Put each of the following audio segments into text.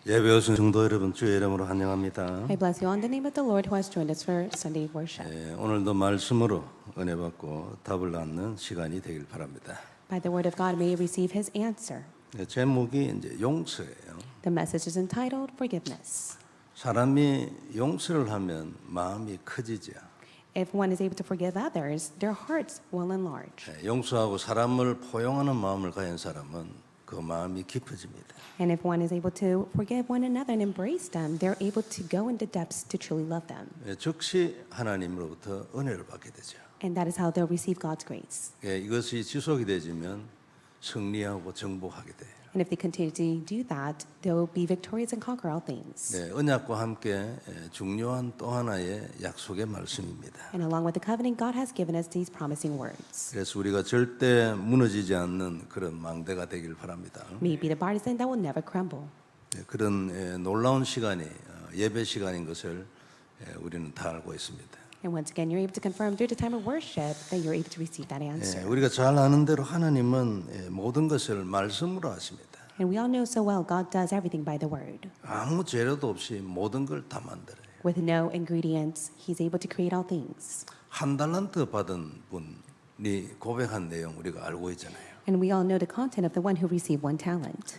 예배 오신 성도 여러분, 주의 이름으로 환영합니다. I bless you all in the name of the Lord who has joined us for Sunday worship. 오늘도 말씀으로 은혜 받고 답을 낳는 시간이 되길 바랍니다. By the word of God, may you receive His answer. 제목이 이제 용서예요. The message is entitled Forgiveness. 사람이 용서를 하면 마음이 커지죠. If one is able to forgive others, their hearts will enlarge. 용서하고 사람을 포용하는 마음을 가진 사람은 그 마음이 깊어집니다. And if one is able to forgive one another and embrace them, they're able to go into depths to truly love them. 즉시 하나님으로부터 은혜를 받게 되죠. And that is how they'll receive God's grace. 이것이 지속이 되지면 승리하고 정복하게 돼요. And if they continue to do that, they'll be victorious and conquer all things. 언약과 함께 중요한 또 하나의 약속의 말씀입니다. And along with the covenant, God has given us these promising words. 그래서 우리가 절대 무너지지 않는 그런 망대가 되길 바랍니다. May it be the partisan that will never crumble. 그런 놀라운 시간이 예배 시간인 것을 우리는 다 알고 있습니다. And once again, you're able to confirm through the time of worship that you're able to receive that answer. 우리가 잘 아는 대로 하나님은 모든 것을 말씀으로 하십니다. And we all know so well God does everything by the word. 아무 재료도 없이 모든 걸 다 만들어요. With no ingredients, He's able to create all things. 한 달란트 받은 분이 고백한 내용 우리가 알고 있잖아요. And we all know the content of the one who received 1 talent.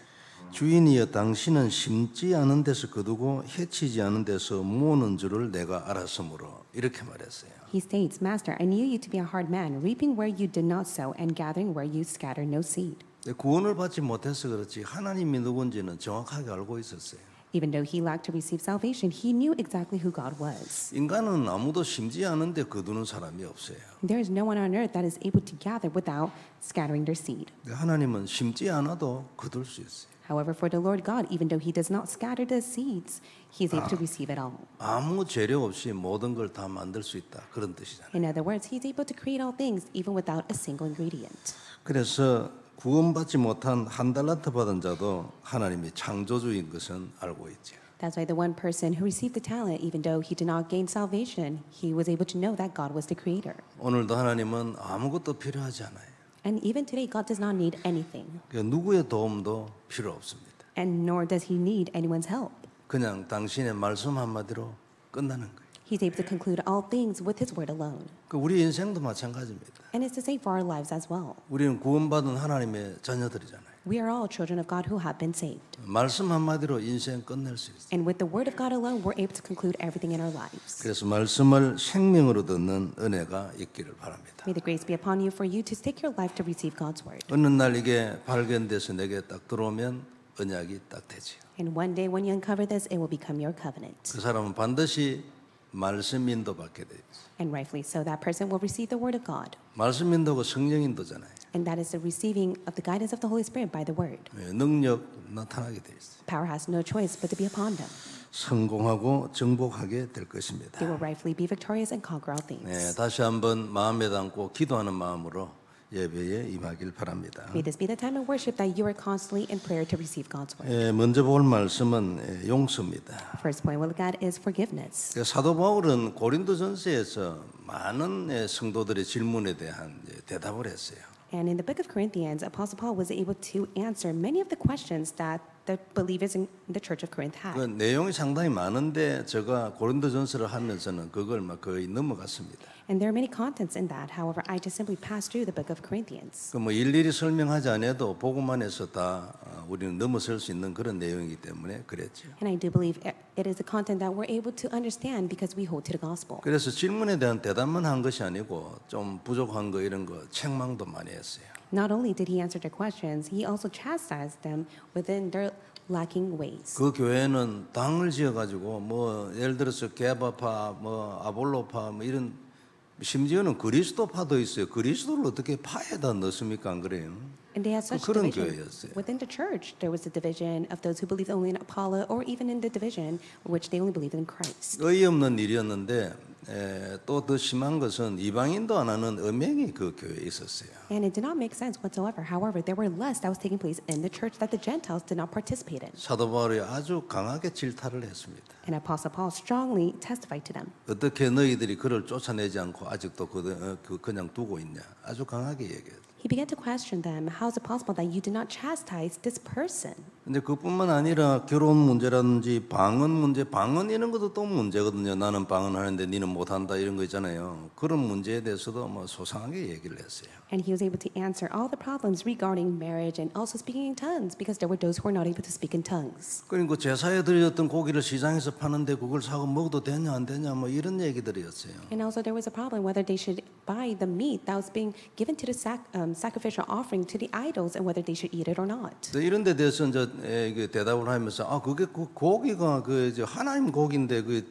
주인이여 당신은 심지 않은 데서 거두고 해치지 않은 데서 모으는 줄을 내가 알았으므로 이렇게 말했어요. He states, Master, I knew you to be a hard man, reaping where you did not sow and gathering where you scattered no seed. 구원을 받지 못해서 그렇지 하나님이 누군지는 정확하게 알고 있었어요. Even though he lacked to receive salvation, he knew exactly who God was. 인간은 아무도 심지 않은데 거두는 사람이 없어요. There is no one on earth that is able to gather without scattering their seed. 하나님은 심지 않아도 거둘 수 있어요. However, for the Lord God, even though He does not scatter the seeds, He is able to receive it all. 아무 재료 없이 모든 걸 다 만들 수 있다 그런 뜻이잖아요. In other words, He's able to create all things even without a single ingredient. 그래서 구원받지 못한 한 달란트 받은 자도 하나님이 창조주인 것은 알고 있죠. That's why the one person who received the talent, even though he did not gain salvation, he was able to know that God was the creator. 오늘도 하나님은 아무것도 필요하지 않아요. And even today, God does not need anything. 누구의 도움도 필요 없습니다. And nor does He need anyone's help. 그냥 당신의 말씀 한마디로 끝나는 거예요. He's able to conclude all things with His word alone. 우리 인생도 마찬가지입니다. And it's the same for our lives as well. 우리는 구원받은 하나님의 자녀들이잖아요. We are all children of God who have been saved. 말씀 한마디로 인생 끝낼 수 있어요. And with the word of God alone, we're able to conclude everything in our lives. 그래서 말씀을 생명으로 듣는 은혜가 있기를 바랍니다. May the grace be upon you for you to take your life to receive God's word. 어느 날 이게 발견돼서 내게 딱 들어오면 언약이 딱 되지요. And one day when you uncover this, it will become your covenant. 그 사람은 반드시 말씀 인도받게 돼요. And rightfully so, that person will receive the word of God. 말씀 인도가 성령 인도잖아요. And that is the receiving of the guidance of the Holy Spirit by the word. 능력 나타나게 돼 있어요. Power has no choice but to be upon them. 성공하고 정복하게 될 것입니다. They will rightfully be victorious and conquer all things. 다시 한번 마음에 담고 기도하는 마음으로 예배에 임하길 바랍니다. May this be the time of worship that you are constantly in prayer to receive God's word. 먼저 볼 말씀은 용서입니다. First point we'll look at is forgiveness. 사도 바울은 고린도전서에서 많은 성도들의 질문에 대한 대답을 했어요. And in the book of Corinthians, Apostle Paul was able to answer many of the questions that the believers in the church of Corinth had. 그 내용이 상당히 많은데 제가 고린도전서를 하면서는 그걸 막 거의 넘어갔습니다. And there are many contents in that. However, I just simply passed through the book of Corinthians. 그 일일이 설명하지 않아도 보고만 해서 다 우리는 넘어설 수 있는 그런 내용이기 때문에 그랬죠. And I do believe it is a content that we're able to understand because we hold to the gospel. 그래서 질문에 대한 대답만 한 것이 아니고 좀 부족한 거 이런 거 책망도 많이 했어요. Not only did he answer their questions, he also chastised them within their lacking ways. 그 교회는 당을 지어가지고 뭐 예를 들어서 게바파, 뭐 아볼로파, 뭐 이런 심지어는 그리스도파도 있어요. 그리스도를 어떻게 파에다 넣습니까? 안 그래요? And they had such 그런 division 교회였어요. within the church. There was a division of those who believed only in Apollo, or even in the division which they only believed in Christ. 어이없는 일이었는데 또 더 심한 것은 이방인도 안 하는 음행이 그 교회에 있었어요. And it did not make sense whatsoever. However, there were lust that was taking place in the church that the Gentiles did not participate in. 사도 바울이 아주 강하게 질타를 했습니다. And Apostle Paul strongly testified to them. 어떻게 너희들이 그를 쫓아내지 않고 아직도 그냥 두고 있냐? 아주 강하게 얘기했어요. He began to question them, how is it possible that you did not chastise this person? 근데 그뿐만 아니라 결혼 문제라든지 방언 문제, 방언 이런 것도 또 문제거든요. 나는 방언하는데 니는 못한다 이런 거 있잖아요. 그런 문제에 대해서도 뭐 소상하게 얘기를 했어요. And he was able to answer all the problems regarding marriage and also speaking in tongues because there were those who were not able to speak in tongues. 그리고 제사에 드렸던 고기를 시장에서 파는데 그걸 사고 먹어도 되냐 안 되냐 뭐 이런 얘기들이었어요. And also there was a problem whether they should buy the meat that was being given to the sacrificial offering to the idols and whether they should eat it or not. 이런 데 대해서 이제 이게 대답을 하면서 아 그게 그 고기가 그 이제 하나님 고기인데 그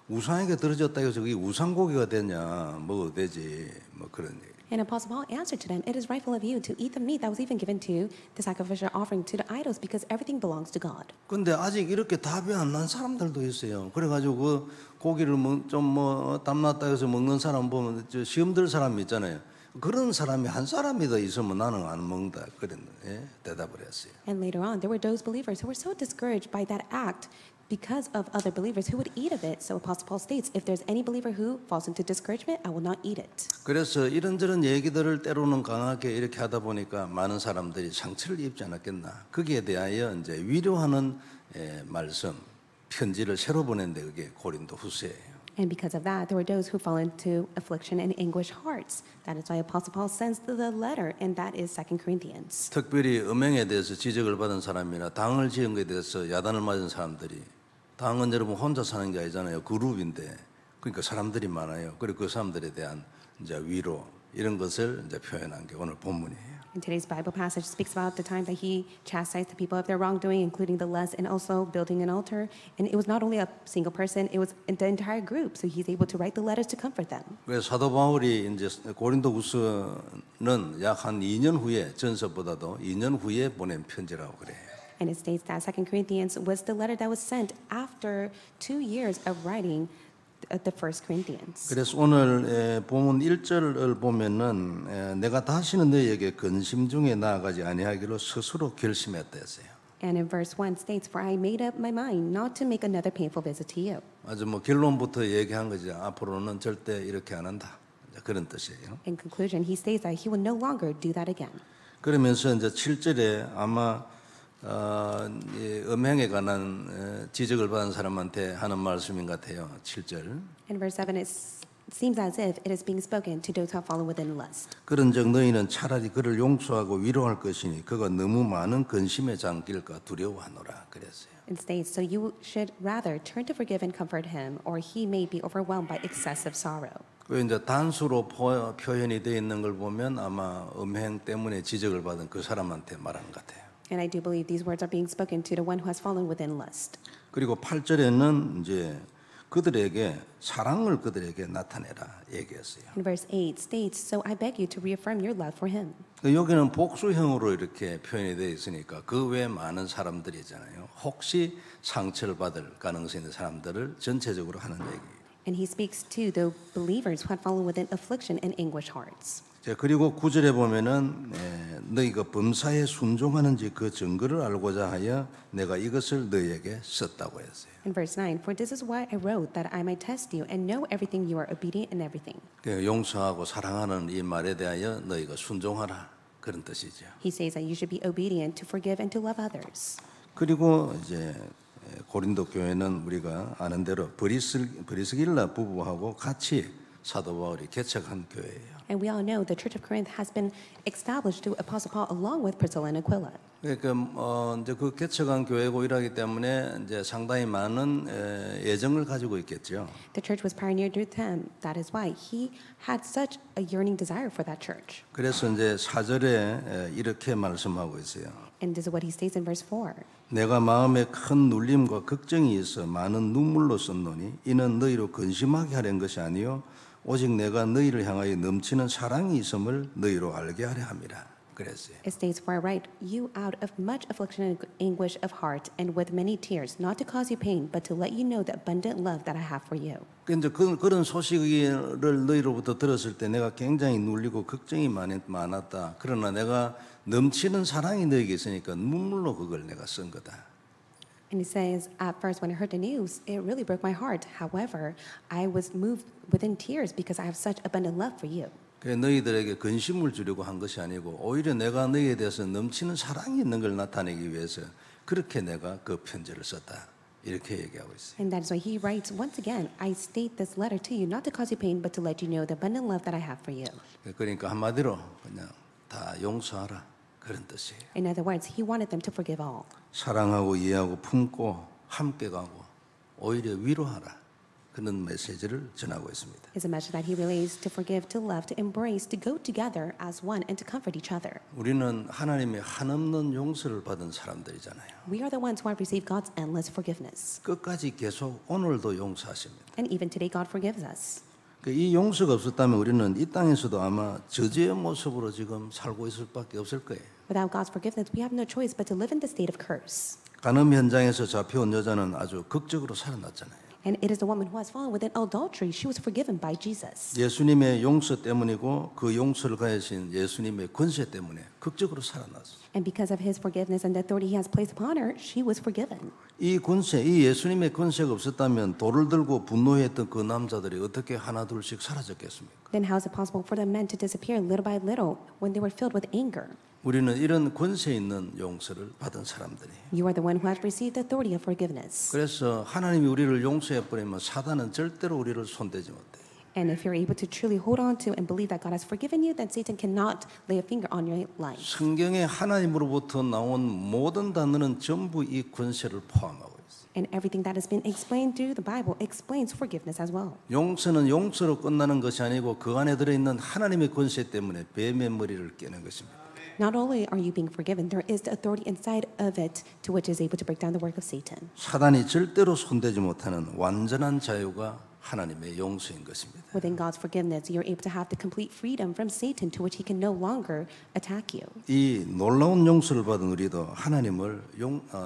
우상에게 드려졌다 해서 그게 우상 고기가 되냐 먹어도 되지 뭐 그런 얘기. And Apostle Paul answered to them, it is rightful of you to eat the meat that was even given to the sacrificial offering to the idols because everything belongs to God. 근데 아직 이렇게 답이 안 난 사람들도 있어요. 그래가지고 그 고기를 좀 뭐 담났다 해서 먹는 사람 보면 저 시험 들 사람이 있잖아요. 그런 사람이 한 사람이 더 있으면 나는 안 먹는다. 그랬는데 예? 대답을 했어요. And later on, there were those believers who were so discouraged by that act because of other believers who would eat of it. So Apostle Paul states, if there's any believer who falls into discouragement, I will not eat it. 그래서 이런저런 얘기들을 때로는 강하게 이렇게 하다 보니까 많은 사람들이 상처를 입지 않았겠나. 거기에 대하여 이제 위로하는 말씀, 편지를 새로 보낸데 그게 고린도 후서예요. And because of that, there were those who fall into affliction and anguished hearts. That is why Apostle Paul sends the letter, and that is 2 Corinthians. 특별히 음행에 대해서 지적을 받은 사람이나 당을 지은 것에 대해서 야단을 맞은 사람들이 당은 여러분 혼자 사는 게 아니잖아요. 그룹인데 그러니까 사람들이 많아요. 그리고 그 사람들에 대한 이제 위로 이런 것을 이제 표현한 게 오늘 본문이에요. And today's Bible passage speaks about the time that he chastised the people of their wrongdoing, including the lust and also building an altar. And it was not only a single person, it was the entire group. So he's able to write the letters to comfort them. 그래서 사도 바울이 이제 고린도후서는 약 한 2년 후에 전서보다도 2년 후에 보낸 편지라고 그래요. And it states that 2 Corinthians was the letter that was sent after 2 years of writing the 1 Corinthians. 그래서 오늘 본문 1절을 보면은 내가 다시는 너희에게 근심 중에 나아가지 아니하기로 스스로 결심했다 했어요. And in verse 1 states, For I made up my mind not to make another painful visit to you. 아주 뭐 결론부터 얘기한 거죠. 앞으로는 절대 이렇게 안 한다. 그런 뜻이에요. In conclusion, he states that he will no longer do that again. 그러면서 이제 7절에 아마 음행에 관한 지적을 받은 사람한테 하는 말씀인 것 같아요. 7절. In verse 7, it seems as if it is being spoken to those who have fallen within lust. 그런즉 너희는 차라리 그를 용서하고 위로할 것이니 그가 너무 많은 근심에 잠길까 두려워하노라 그랬어요. It states, So you should rather turn to forgive and comfort him, or he may be overwhelmed by excessive sorrow. 그 이제 단수로 표현이 되어 있는 걸 보면 아마 음행 때문에 지적을 받은 그 사람한테 말한 것 같아요. And I do believe these words are being spoken to the one who has fallen within lust. 그리고 8절에는 이제 그들에게 사랑을 그들에게 나타내라 얘기했어요. In verse 8 states, So I beg you to reaffirm your love for him. 여기는 복수형으로 이렇게 표현이 되어 있으니까 그 외에 많은 사람들이 있잖아요. 혹시 상처를 받을 가능성이 있는 사람들을 전체적으로 하는 얘기예요. And he speaks to the believers who had fallen within affliction and anguished hearts. 그리고 9절에 보면은 너희가 범사에 순종하는지 그 증거를 알고자 하여 내가 이것을 너희에게 썼다고 했어요. In verse 9, For this is why I wrote, that I might test you and know everything you are obedient in everything. 용서하고 사랑하는 이 말에 대하여 너희가 순종하라 그런 뜻이죠. He says that you should be obedient to forgive and to love others. 그리고 이제 고린도 교회는 우리가 아는 대로 브리스길라 부부하고 같이 사도 바울이 개척한 교회예요. And we all know the Church of Corinth has been established through Apostle Paul along with Priscilla and Aquila. 그러니까 이제 그 개척한 교회고 이러기 때문에 이제 상당히 많은 애정을 가지고 있겠죠. The church was pioneered through them. That is why he had such a yearning desire for that church. 그래서 이제 4절에 이렇게 말씀하고 있어요. And this is what he states in verse 4. 내가 마음에 큰 눌림과 걱정이 있어 많은 눈물로 썼노니 이는 너희로 근심하게 하려는 것이 아니요 오직 내가 너희를 향하여 넘치는 사랑이 있음을 너희로 알게 하려 함이라 그랬어요. It states, For I write you out of much affliction and anguish of heart and with many tears, not to cause you pain, but to let you know the abundant love that I have for you. 근데 그런 소식을 너희로부터 들었을 때 내가 굉장히 눌리고 걱정이 많았다. 그러나 내가 넘치는 사랑이 너에게 있으니까 눈물로 그걸 내가 쓴 거다. And it says, at first when I heard the news, it really broke my heart. However, I was moved within tears because I have such abundant love for you. 그래서 너희들에게 근심을 주려고 한 것이 아니고 오히려 내가 너희에 대해서 넘치는 사랑이 있는 걸 나타내기 위해서 그렇게 내가 그 편지를 썼다. 이렇게 얘기하고 있어요. And that is why he writes, once again, I state this letter to you, not to cause you pain, but to let you know the abundant love that I have for you. 그러니까 한마디로 그냥 다 용서하라 그런 뜻이에요. In other words, he wanted them to forgive all. 사랑하고 이해하고 품고 함께 가고 오히려 위로하라 그런 메시지를 전하고 있습니다. It's a message that he relays to forgive, to love, to embrace, to go together as one, and to comfort each other. 우리는 하나님의 한없는 용서를 받은 사람들이잖아요. We are the ones who have received God's endless forgiveness. 끝까지 계속 오늘도 용서하십니다. And even today, God forgives us. 이 용서가 없었다면 우리는 이 땅에서도 아마 저주의 모습으로 지금 살고 있을 밖에 없을 거예요. Without God's forgiveness, we have no choice but to live in the state of curse. 간음 현장에서 잡혀온 여자는 아주 극적으로 살아났잖아요. And it is the woman who has fallen within adultery. She was forgiven by Jesus. 예수님의 용서 때문이고 그 용서를 가하신 예수님의 권세 때문에 극적으로 살아났어요. And because of his forgiveness and the authority he has placed upon her, she was forgiven. 이 권세, 이 예수님의 권세가 없었다면 돌을 들고 분노했던 그 남자들이 어떻게 하나둘씩 사라졌겠습니까? Then how is it possible for the men to disappear little by little when they were filled with anger? 우리는 이런 권세 있는 용서를 받은 사람들이에요. You are the one who has received the authority of forgiveness. 그래서 하나님이 우리를 용서해 버리면 사단은 절대로 우리를 손대지 못해요. And if you're able to truly hold on to and believe that God has forgiven you, then Satan cannot lay a finger on your life. 성경에 하나님으로부터 나온 모든 단어는 전부 이 권세를 포함하고 있어요. And everything that has been explained through the Bible explains forgiveness as well. 용서는 용서로 끝나는 것이 아니고 그 안에 들어있는 하나님의 권세 때문에 뱀의 머리를 깨는 것입니다. Not only are you being forgiven, there is the authority inside of it to which is able to break down the work of Satan. 사단이 절대로 손대지 못하는 완전한 자유가 하나님의 용서인 것입니다. Within God's forgiveness, you're able to have the complete freedom from Satan to which he can no longer attack you. 이 놀라운 용서를 받은 우리도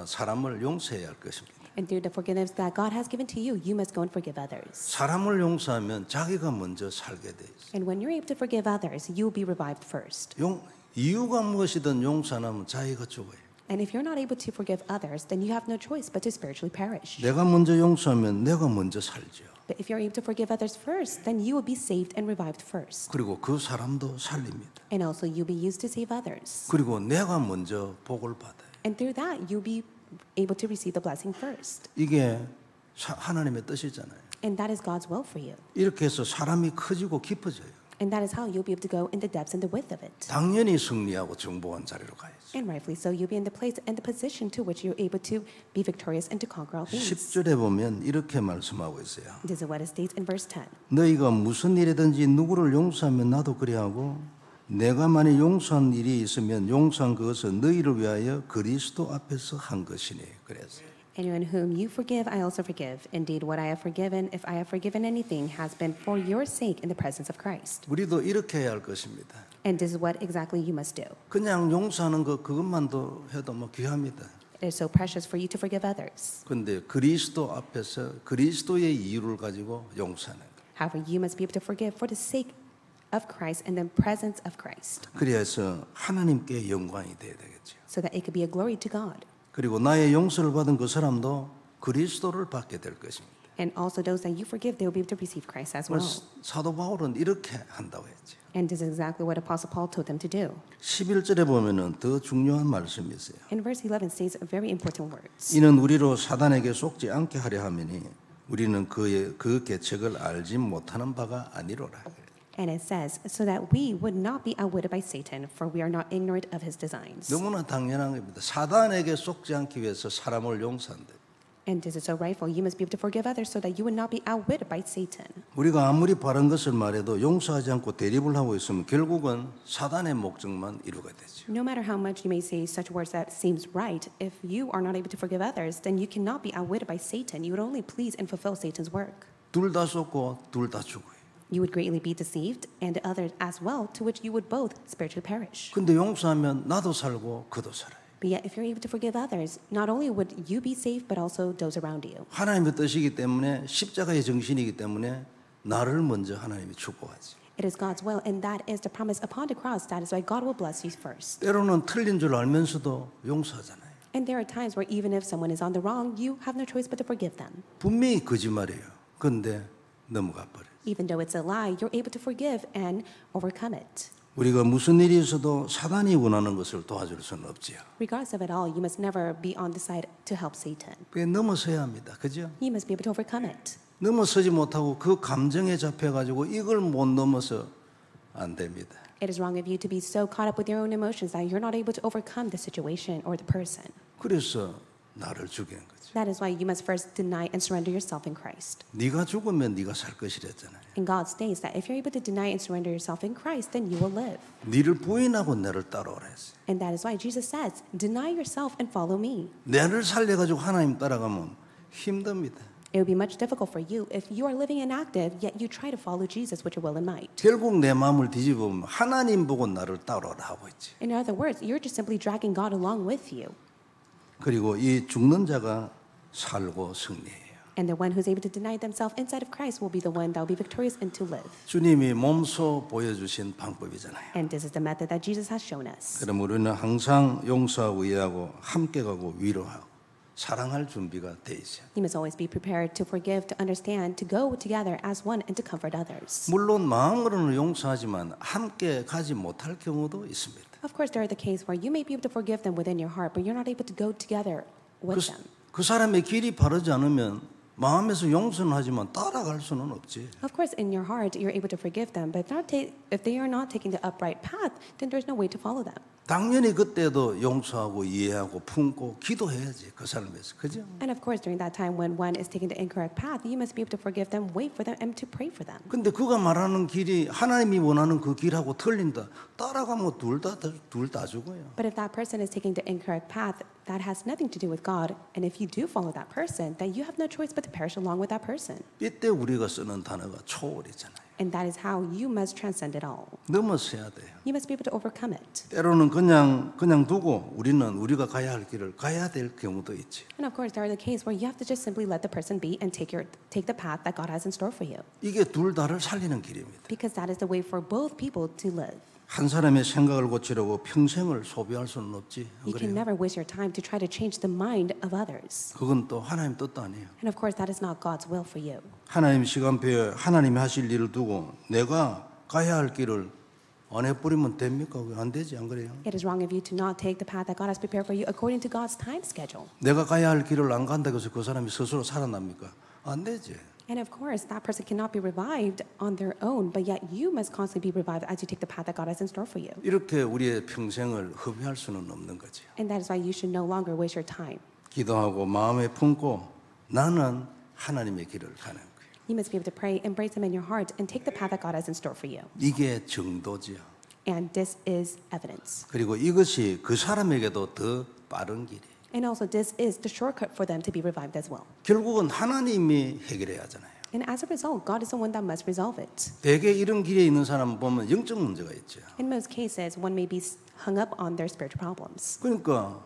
사람을 용서해야 할 것입니다. And through the forgiveness that God has given to you, you must go and forgive others. 사람을 용서하면 자기가 먼저 살게 돼 있어요. And when you're able to forgive others, you will be revived first. 이유가 무엇이든 용서 안 하면 자기가 죽어요. And if you're not able to forgive others, then you have no choice but to spiritually perish. 내가 먼저 용서하면 내가 먼저 살죠. But if you're able to forgive others first, then you will be saved and revived first. 그리고 그 사람도 살립니다. And also you'll be used to save others. 그리고 내가 먼저 복을 받아요. And through that, you'll be able to receive the blessing first. 이게 하나님의 뜻이잖아요. And that is God's will for you. 이렇게 해서 사람이 커지고 깊어져요. And that is how you'll be able to go in the depths and the width of it. 당연히 승리하고 정복한 자리로 가야죠. And rightfully so, you'll be in the place and the position to which you're able to be victorious and to conquer all things. 10절에 보면 이렇게 말씀하고 있어요. This is what it states in verse 10. 너희가 무슨 일이든지 누구를 용서하면 나도 그리하고 내가 만일 용서한 일이 있으면 용서한 그것은 너희를 위하여 그리스도 앞에서 한 것이니. 그래서 Anyone whom you forgive, I also forgive. Indeed, what I have forgiven, if I have forgiven anything, has been for your sake in the presence of Christ. 우리도 이렇게 해야 할 것입니다. And this is what exactly you must do. 그냥 용서하는 것 그것만도 해도 뭐 귀합니다. It is so precious for you to forgive others. 그런데 그리스도 앞에서 그리스도의 이유를 가지고 용서하는 것. However, you must be able to forgive for the sake of Christ and the presence of Christ, 그래서 하나님께 영광이 돼야 되겠죠. so that it could be a glory to God. 그리고 나의 용서를 받은 그 사람도 그리스도를 받게 될 것입니다. And also those that you forgive, they will be able to receive Christ as well. 사도 바울은 이렇게 한다고 했죠. And this is exactly what Apostle Paul told them to do. 11절에 보면은 더 중요한 말씀이 있어요. In verse 11 states very important words. 이는 우리로 사단에게 속지 않게 하려 함이니 우리는 그 계책을 알지 못하는 바가 아니로라. And it says, so that we would not be outwitted by Satan, for we are not ignorant of his designs. 너무나 당연한 겁니다. 사단에게 속지 않기 위해서 사람을 용서한다. And this is so rightful. You must be able to forgive others so that you would not be outwitted by Satan. 우리가 아무리 바른 것을 말해도 용서하지 않고 대립을 하고 있으면 결국은 사단의 목적만 이루게 되죠. No matter how much you may say such words that seems right, if you are not able to forgive others, then you cannot be outwitted by Satan. You would only please and fulfill Satan's work. 둘 다 쏟고 둘 다 죽어요. You would greatly be deceived, and others as well, to which you would both spiritually perish. 근데 용서하면 나도 살고 그도 살아요. But yet, if you're able to forgive others, not only would you be saved, but also those around you. 하나님의 뜻이기 때문에 십자가의 정신이기 때문에 나를 먼저 하나님이 축복하지. It is God's will, and that is the promise upon the cross. That is why God will bless you first. 때로는 틀린 줄 알면서도 용서하잖아요. And there are times where even if someone is on the wrong, you have no choice but to forgive them. 분명히 거짓말이에요. 그런데 넘어가 버려요. Even though it's a lie, you're able to forgive and overcome it. 우리가 무슨 일이 있어도 사단이 원하는 것을 도와줄 수는 없지요. Regardless of it all, you must never be on the side to help Satan. 그게 넘어서야 합니다. 그죠? You must be able to overcome it. 넘어서지 못하고 그 감정에 잡혀가지고 이걸 못 넘어서 안 됩니다. It is wrong of you to be so caught up with your own emotions that you're not able to overcome the situation or the person. 그래서 나를 죽인 거지. That is why you must first deny and surrender yourself in Christ. 네가 죽으면 네가 살 것이랬잖아요. And God states that if you're able to deny and surrender yourself in Christ, then you will live. 네를 부인하고 나를 따라오라 했어요. And that is why Jesus says, deny yourself and follow me. 나를 살려가지고 하나님 따라가면 힘듭니다. It would be much difficult for you if you are living inactive, yet you try to follow Jesus with your will and might. 결국 내 마음을 뒤집으면 하나님 보고 나를 따라오라 하고 있지. In other words, you're just simply dragging God along with you. 그리고 이 죽는 자가 살고 승리해요. And the one who's able to deny themselves inside of Christ will be the one that will be victorious and to live. 주님이 몸소 보여주신 방법이잖아요. And this is the method that Jesus has shown us. 그럼 우리는 항상 용서하고 이해하고 함께 가고 위로하고 사랑할 준비가 돼 있어요. You must always be prepared to forgive, to understand, to go together as one, and to comfort others. 물론 마음으로는 용서하지만 함께 가지 못할 경우도 있습니다. Of course, there are the cases where you may be able to forgive them within your heart, but you're not able to go together with them. 그 사람의 길이 바르지 않으면 마음에서 용서는 하지만 따라갈 수는 없지. Of course, in your heart, you're able to forgive them, but if they are not taking the upright path, then there's no way to follow them. 당연히 그때도 용서하고 이해하고 품고 기도해야지 그 사람을 위해서. 그죠? And of course, during that time when one is taking the incorrect path, you must be able to forgive them, wait for them, and to pray for them. 근데 그가 말하는 길이 하나님이 원하는 그 길하고 틀린다. 따라가면 둘 다 죽어요. But if that person is taking the incorrect path, that has nothing to do with God. And if you do follow that person, then you have no choice but to perish along with that person. 이때 우리가 쓰는 단어가 초월이잖아요. And that is how you must transcend it all. 넘어서야 돼요. You must be able to overcome it. 때로는 그냥 두고 우리는 우리가 가야 할 길을 가야 될 경우도 있지. And of course, there are the cases where you have to just simply let the person be and take the path that God has in store for you. 이게 둘 다를 살리는 길입니다. Because that is the way for both people to live. 한 사람의 생각을 고치려고 평생을 소비할 수는 없지. You can never waste your time to try to change the mind of others. 그건 또 하나님 뜻도 아니에요. And of course, that is not God's will for you. 하나님 시간표에 하나님이 하실 일을 두고 내가 가야 할 길을 안 해버리면 됩니까? 안 되지, 안 그래요? It is wrong of you to not take the path that God has prepared for you according to God's time schedule. 내가 가야 할 길을 안 간다고 해서 그 사람이 스스로 살아납니까? 안 되지. And of course, that person cannot be revived on their own, but yet you must constantly be revived as you take the path that God has in store for you. 이렇게 우리의 평생을 허비할 수는 없는 거지. And that is why you should no longer waste your time. 기도하고 마음에 품고 나는 하나님의 길을 가는 거예요. You must be able to pray, embrace Him in your heart, and take the path that God has in store for you. 이게 정도지요. And this is evidence. 그리고 이것이 그 사람에게도 더 빠른 길이에요. And also, this is the shortcut for them to be revived as well. 결국은 하나님이 해결해야 하잖아요. And as a result, God is the one that must resolve it. 대개 이런 길에 있는 사람 보면 영적 문제가 있죠. In most cases, one may be hung up on their spiritual problems. 그러니까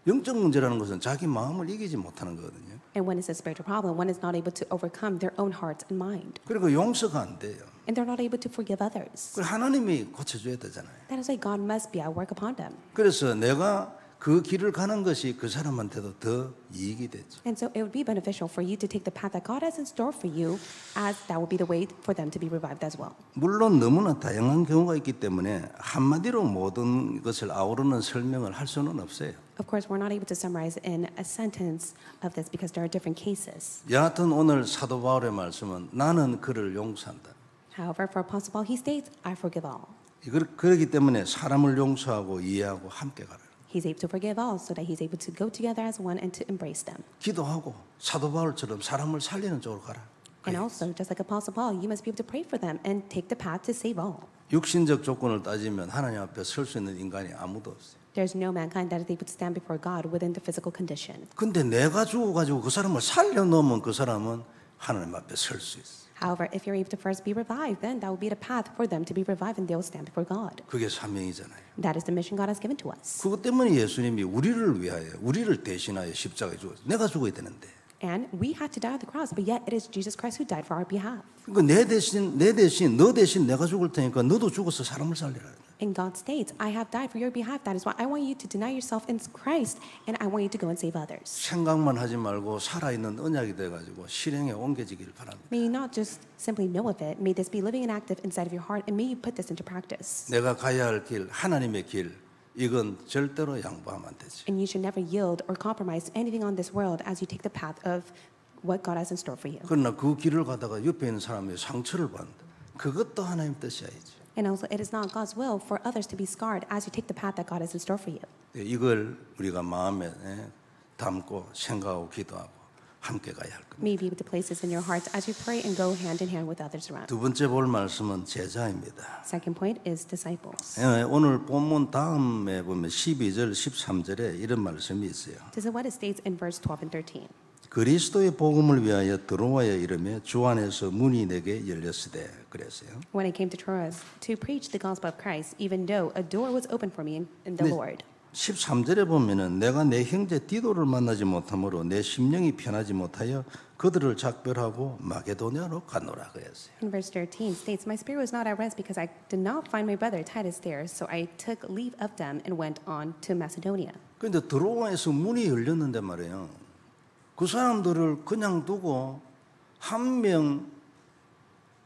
영적 문제라는 것은 자기 마음을 이기지 못하는 거거든요. And when it's a spiritual problem, one is not able to overcome their own heart and mind. 그리고 용서가 안 돼요. And they're not able to forgive others. 그걸 하나님이 고쳐줘야 되잖아요. That is why God must be at work upon them. 그래서 내가 그 길을 가는 것이 그 사람한테도 더 이익이 되죠. And so it would be beneficial for you to take the path that God has in store for you, as that will be the way for them to be revived as well. 물론 너무나 다양한 경우가 있기 때문에 한마디로 모든 것을 아우르는 설명을 할 수는 없어요. Of course, we're not able to summarize in a sentence of this because there are different cases. 여하튼 오늘 사도 바울의 말씀은 나는 그를 용서한다. However, for Apostle Paul, he states, I forgive all. 그렇기 때문에 사람을 용서하고 이해하고 함께 가라. He's able to forgive all so that he's able to go together as one and to embrace them. 기도하고 사도 바울처럼 사람을 살리는 쪽으로 가라. And also, just like Apostle Paul, you must be able to pray for them and take the path to save all. 육신적 조건을 따지면 하나님 앞에 설 수 있는 인간이 아무도 없어요. There's no mankind that is able to stand before God within the physical condition. 근데 내가 죽어가지고 그 사람을 살려놓으면 그 사람은 하나님 앞에 설 수 있어. However, if you're able to first be revived, then that will be the path for them to be revived and they'll stand before God. 그게 사명이잖아요. That is the mission God has given to us. 그것 때문에 예수님이 우리를 위하여 우리를 대신하여 십자가에 죽었어요. 내가 죽어야 되는데. And we had to die on the cross, but yet it is Jesus Christ who died for our behalf. 그러니까 너 대신 내가 죽을 테니까 너도 죽어서 사람을 살리라. And God states, I have died for your behalf. That is why I want you to deny yourself in Christ, and I want you to go and save others. 생각만 하지 말고 살아있는 언약이 돼가지고 실행에 옮겨지기를 바랍니다. May you not just simply know of it. May this be living and active inside of your heart, and may you put this into practice. 내가 가야 할 길, 하나님의 길, 이건 절대로 양보하면 안 되지. And you should never yield or compromise anything on this world as you take the path of what God has in store for you. 그러나 그 길을 가다가 옆에 있는 사람의 상처를 받는다. 그것도 하나님 뜻이 아니지. And also, it is not God's will for others to be scarred as you take the path that God has in store for you. 이걸 우리가 마음에 담고 생각하고 기도하고 함께 가야 할 겁니다. May you be able to place this in your hearts as you pray and go hand in hand with others around. 두 번째 볼 말씀은 제자입니다. Second point is disciples. 오늘 본문 다음에 보면 12절, 13절에 이런 말씀이 있어요. This is what it states in verse 12 and 13. 그리스도의 복음을 위하여 들어와야 이르며 주 안에서 문이 내게 열렸으되 그랬어요. When I came to Troas to preach the gospel of Christ, even though a door was open for me in the 네. Lord. 13절에 보면은 내가 내 형제 디도를 만나지 못하므로 내 심령이 편하지 못하여 그들을 작별하고 마게도냐로 가노라 그랬어요. In verse 13 states, My spirit was not at rest because I did not find my brother Titus there, so I took leave of them and went on to Macedonia. 그런데 드로아에서 문이 열렸는데 말이에요. 그 사람들을 그냥 두고 한 명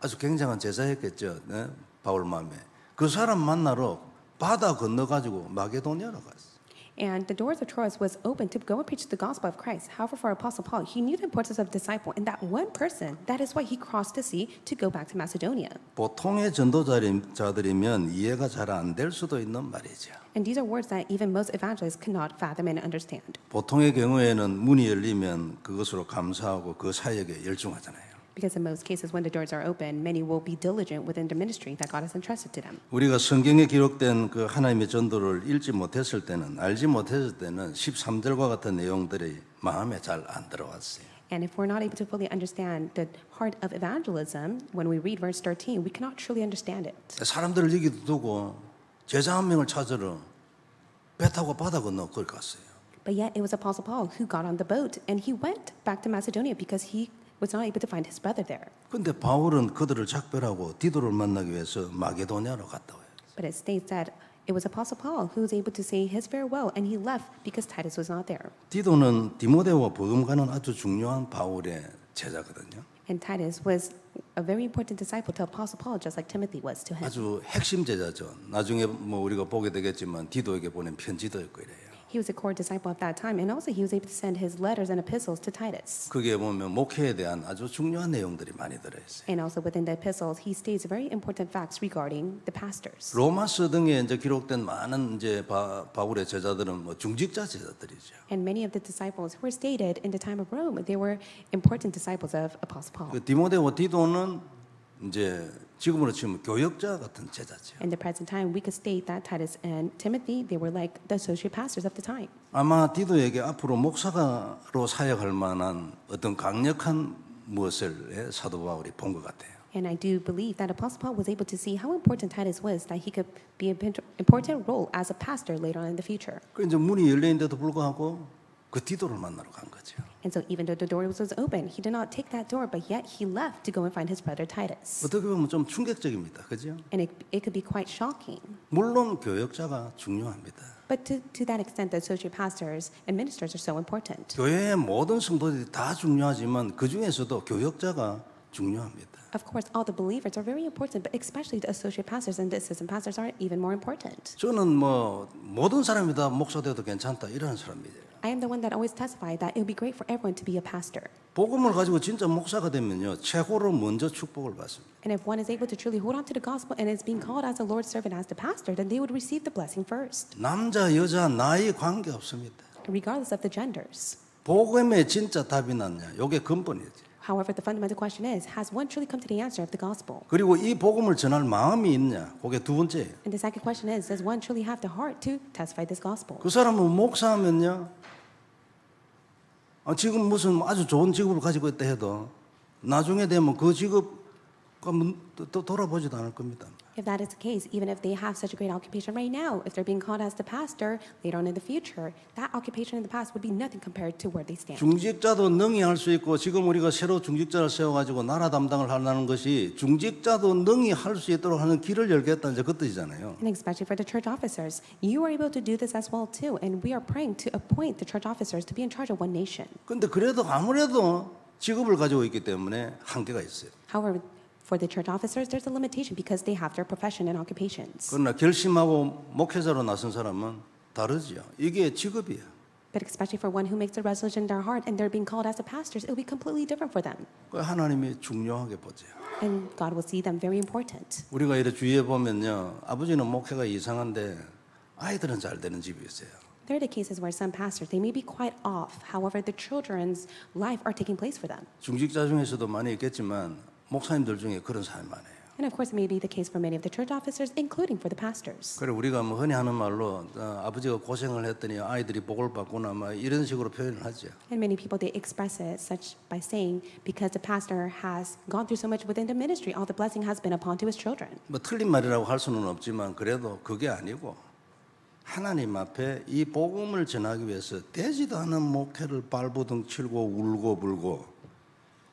아주 굉장한 제자였겠죠. 네? 바울 마음에. 그 사람 만나러 바다 건너가지고 마게도냐로 갔어요. And the doors of Troas was open to go and preach the gospel of Christ. However, for Apostle Paul, he knew the importance of disciple, and that one person, that is why he crossed the sea to go back to Macedonia. 보통의 전도자들이면 이해가 잘 안 될 수도 있는 말이죠. And these are words that even most evangelists could not fathom and understand. 보통의 경우에는 문이 열리면 그것으로 감사하고 그 사역에 열중하잖아요. Because in most cases, when the doors are open, many will be diligent within the ministry that God has entrusted to them. 우리가 성경에 기록된 그 하나님의 전도를 읽지 못했을 때는 알지 못했을 때는 13절과 같은 내용들이 마음에 잘 안 들어왔어요. And if we're not able to fully understand the heart of evangelism, when we read verse 13, we cannot truly understand it. 사람들을 여기 두고 제자 한 명을 찾으러 배 타고 바다 건너 거기 갔어요. But yet it was Apostle Paul who got on the boat and he went back to Macedonia because he was not able to find his brother there. 근데 바울은 그들을 작별하고 디도를 만나기 위해서 마게도냐로 갔다 와요. But it states that it was Apostle Paul who was able to say his farewell and he left because Titus was not there. 디도는 디모데와 복음가는 아주 중요한 바울의 제자거든요. And Titus was a very important disciple to Apostle Paul, just like Timothy was to him. 아주 핵심 제자죠. 나중에 뭐 우리가 보게 되겠지만 디도에게 보낸 편지도 있고 이래요. He was a core disciple of that time, and also he was able to send his letters and epistles to Titus. 거기에 보면 목회에 대한 아주 중요한 내용들이 많이 들어있어요. And also within the epistles, he states very important facts regarding the pastors. 로마서 등에 이제 기록된 많은 이제 바울의 제자들은 뭐 중직자 제자들이죠. And many of the disciples who were stated in the time of Rome, they were important disciples of Apostle Paul. 그 디모데와 디도는 이제 지금으로 치면 교역자 같은 제자죠. In the present time, we could state that Titus and Timothy, they were like the associate pastors of the time. 아마 디도에게 앞으로 목사로 사역할 만한 어떤 강력한 무엇을 사도 바울이 본 것 같아요. And I do believe that Apostle Paul was able to see how important Titus was, that he could be an important role as a pastor later on in the future. 그 이제 문이 열려 있는데도 불구하고 그 디도를 만나러 간 거죠. And so even though the door was open, he did not take that door, but yet he left to go and find his brother Titus. 어떻게 보면 좀 충격적입니다. 그죠? And it could be quite shocking. 물론 교역자가 중요합니다. But to that extent, the associate pastors and ministers are so important. 교회의 모든 성도들이 다 중요하지만 그 중에서도 교역자가 중요합니다. Of course, all the believers are very important, but especially the associate pastors and the assistant pastors are even more important. 저는 뭐 모든 사람이 다 목사 돼도 괜찮다 이런 사람이에요. I am the one that always testified that it would be great for everyone to be a pastor. 복음을 가지고 진짜 목사가 되면요 최고로 먼저 축복을 받습니다. And if one is able to truly hold on to the gospel and is being called as a Lord's servant, as the pastor, then they would receive the blessing first, 남자 여자 나이 관계 없습니다. regardless of the genders. 복음의 진짜 답이 났냐? 이게 근본이지. However, the fundamental question is, has one truly come to the answer of the gospel? 그리고 이 복음을 전할 마음이 있냐? 그게 두 번째예요. And the second question is, does one truly have the heart to testify this gospel? 그 사람은 목사하면요. 지금 무슨 아주 좋은 직업을 가지고 있다 해도 나중에 되면 그 직업 그럼 또 돌아보지도 않을 겁니다. If that is the case, even if they have such a great occupation right now, if they're being called as the pastor later on in the future, that occupation in the past would be nothing compared to where they stand. 중직자도 능히 할 수 있고 지금 우리가 새로 중직자를 세워가지고 나라 담당을 하려는 것이 중직자도 능히 할 수 있도록 하는 길을 열겠다는 그 뜻이잖아요. And especially for the church officers, you are able to do this as well too. And we are praying to appoint the church officers to be in charge of one nation. 그런데 그래도 아무래도 직업을 가지고 있기 때문에 한계가 있어요. However, for the church officers, there's a limitation because they have their profession and occupations. 그러나 결심하고 목회자로 나선 사람은 다르지요. 이게 직업이에요. But especially for one who makes a resolution in their heart and they're being called as the pastors, it will be completely different for them. 그 하나님이 중요하게 보세요. And God will see them very important. 우리가 이렇게 주위에 보면요, 아버지는 목회가 이상한데 아이들은 잘 되는 집이 있어요. There are the cases where some pastors, they may be quite off. However, the children's life are taking place for them. 중직자 중에서도 많이 있겠지만 목사님들 중에 그런 사람이 많아요. And of course, it may be the case for many of the church officers, including for the pastors. 그래 우리가 뭐 흔히 하는 말로 아버지가 고생을 했더니 아이들이 복을 받구나 막 이런 식으로 표현을 하죠. And many people, they express it such by saying, because the pastor has gone through so much within the ministry, all the blessing has been upon to his children. 뭐 틀린 말이라고 할 수는 없지만 그래도 그게 아니고 하나님 앞에 이 복음을 전하기 위해서 되지도 않은 목회를 발버둥 치고 울고 불고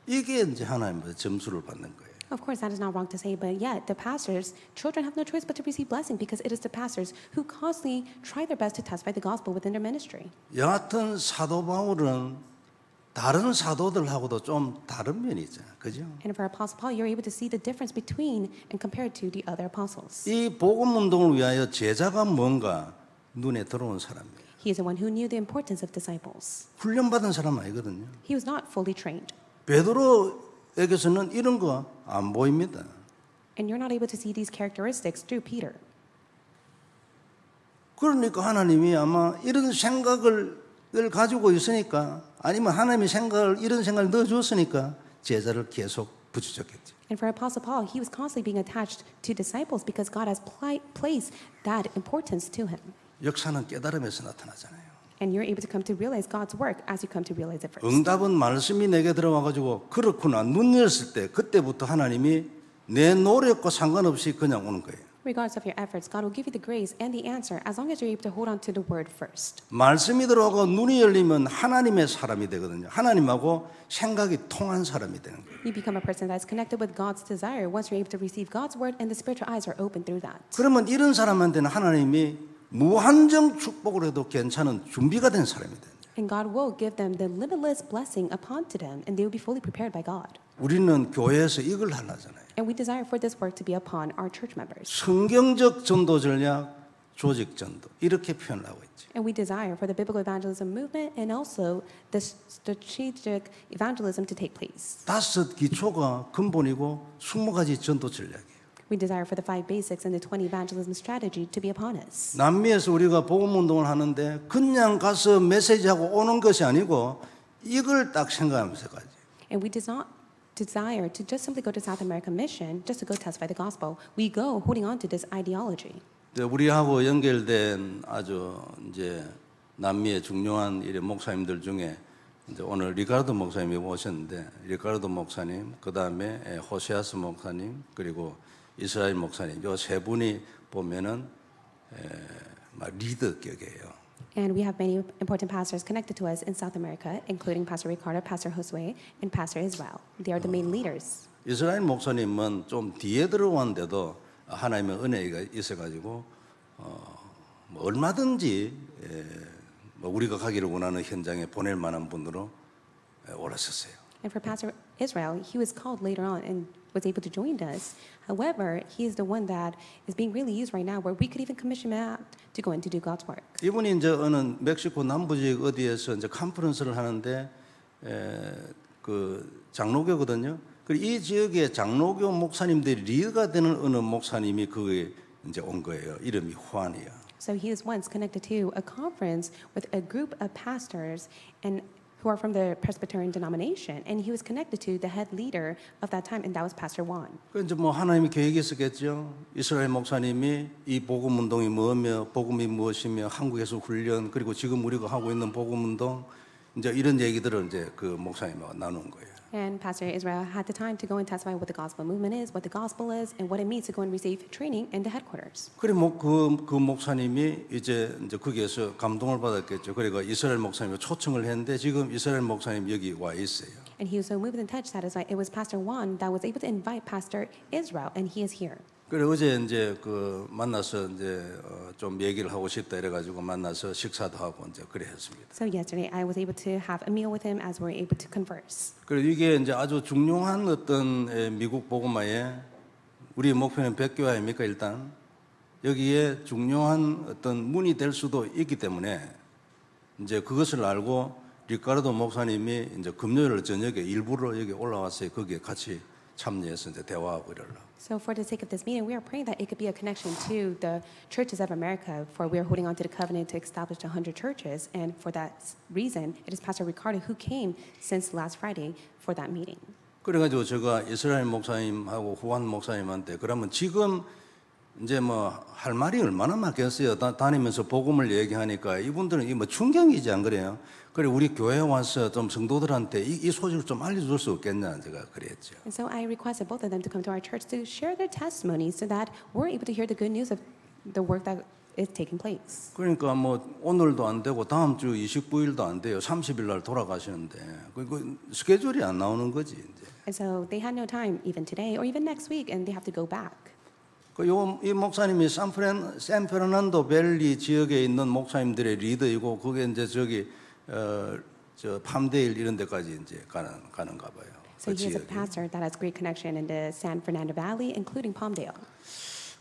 이게 이제 하나님의 점수를 받는 거예요. Of course, that is not wrong to say, but yet the pastors, children have no choice but to receive blessing because it is the pastors who constantly try their best to testify the gospel within their ministry. 여하튼 사도 바울은 다른 사도들하고도 좀 다른 면이 있잖아요. 그죠? And for Apostle Paul, you're able to see the difference between and compared to the other apostles. 이 복음 운동을 위하여 제자가 뭔가 눈에 들어온 사람이에요. He is the one who knew the importance of disciples. 훈련받은 사람 아니거든요. He was not fully trained. 베드로에게서는 이런 거 안 보입니다. And you're not able to see these characteristics through Peter. 그러니까 하나님이 아마 이런 생각을 가지고 있으니까 아니면 하나님이 이런 생각을 넣어줬으니까 제자를 계속 붙여줬겠지. And for Apostle Paul, he was constantly being attached to disciples because God has placed that importance to him. 역사는 깨달음에서 나타나잖아요. And you're able to come to realize God's work as you come to realize it first. 응답은 말씀이 내게 들어와가지고 그렇구나 눈 열었을 때 그때부터 하나님이 내 노력과 상관없이 그냥 오는 거예요. Regardless of your efforts, God will give you the grace and the answer as long as you're able to hold on to the word first. 말씀이 들어오고 눈이 열리면 하나님의 사람이 되거든요. 하나님하고 생각이 통한 사람이 되는 거예요. You become a person that's connected with God's desire once you're able to receive God's word and the spiritual eyes are open through that. 그러면 이런 사람한테는 하나님이 무한정 축복을 해도 괜찮은 준비가 된 사람이 돼요. And God will give them the limitless blessing upon to them and they will be fully prepared by God. 우리는 교회에서 이걸 하려잖아요. And we desire for this work to be upon our church members. 성경적 전도 전략, 조직 전도 이렇게 표현을 하고 있죠. And we desire for the biblical evangelism movement and also the strategic evangelism to take place. 5 기초가 근본이고 20가지 전도 전략이에요. We desire for the 5 basics and the 20 evangelism strategy to be upon us. 남미에서 우리가 복음 운동을 하는데 그냥 가서 메시지하고 오는 것이 아니고 이걸 딱 생각하면서 가지. And we do not desire to just simply go to South American mission just to go testify the gospel. We go holding on to this ideology. 우리하고 연결된 아주 이제 남미의 중요한 이런 목사님들 중에 이제 오늘 리카르도 목사님이 오셨는데 리카르도 목사님, 그 다음에 호세아스 목사님, 그리고 이스라엘 목사님, 요 세 분이 보면은 막 리더격이에요. And we have many important pastors connected to us in South America, including Pastor Ricardo, Pastor Josue, and Pastor Israel. They are the main leaders. 이스라엘 목사님은 좀 뒤에 들어왔는데도 하나님의 은혜가 있어가지고 뭐 얼마든지 뭐 우리가 가기를 원하는 현장에 보낼 만한 분으로 올랐었어요. And for Pastor Israel, he was called later on and was able to join us. However, he is the one that is being really used right now where we could even commission him out to go in to do God's work. 이분이 이제 어느 멕시코 남부지역 어디에서 이제 컨퍼런스를 하는데 그 장로교거든요. 그리고 이 지역의 장로교 목사님들이 리더가 되는 어느 목사님이 거기에 이제 온 거예요. 이름이 후안이야. So he was once connected to a conference with a group of pastors and who are from the Presbyterian denomination, and he was connected to the head leader of that time, and that was Pastor Juan. 그 이제 뭐 하나님이 계획이 있었겠죠. 이스라엘 목사님이 이 복음 운동이 뭐며 복음이 무엇이며 한국에서 훈련 그리고 지금 우리가 하고 있는 복음 운동 이제 이런 얘기들을 이제 그 목사님하고 나눈 거예요. And Pastor Israel had the time to go and testify what the gospel movement is, what the gospel is, and what it means to go and receive training in the headquarters. 그래 그 목사님이 이제 거기에서 감동을 받았겠죠. 그래가 이스라엘 목사님이 초청을 했는데 지금 이스라엘 목사님 여기 와 있어요. And he was so moved and touched that it was Pastor Juan that was able to invite Pastor Israel, and he is here. 그래 어제 이제 그 만나서 이제 좀 얘기를 하고 싶다 이래가지고 만나서 식사도 하고 이제 그래 했습니다. So yesterday I was able to have a meal with him as we were able to converse. 그래 이게 이제 아주 중요한 어떤 미국 복음화의 우리 목표는 백교회 아닙니까 일단 여기에 중요한 어떤 문이 될 수도 있기 때문에 이제 그것을 알고 리카르도 목사님이 이제 금요일 저녁에 일부러 여기 올라왔어요. 거기에 같이 참여해서 이제 대화하고 이러려고. So for the sake of this meeting, we are praying that it could be a connection to the churches of America, for we are holding on to the covenant to establish 100 churches, and for that reason, it is Pastor Ricardo who came since last Friday for that meeting. 그래가지고 제가 이스라엘 목사님하고 후안 목사님한테 그러면 지금 이제 뭐 할 말이 얼마나 많겠어요. 다니면서 복음을 얘기하니까 이분들은 이 뭐 충격이지 안 그래요? 그래 우리 교회에 와서 좀 성도들한테 이 소식을 좀 알려줄 수 없겠냐 제가 그랬죠. And so I requested both of them to come to our church to share their testimonies so that we're able to hear the good news of the work that is taking place. 그러니까 뭐 오늘도 안 되고 다음 주 29일도 안 돼요. 30일 날 돌아가시는데 그 스케줄이 안 나오는 거지 이제. And so they had no time even today or even next week, and they have to go back. 이 목사님이 샌페르난도 밸리 지역에 있는 목사님들의 리더이고 그게 이제 저 팜데일 이런 데까지 이제 가는가 봐요. So he is a pastor that has great connection in the San Fernando Valley, including Palmdale.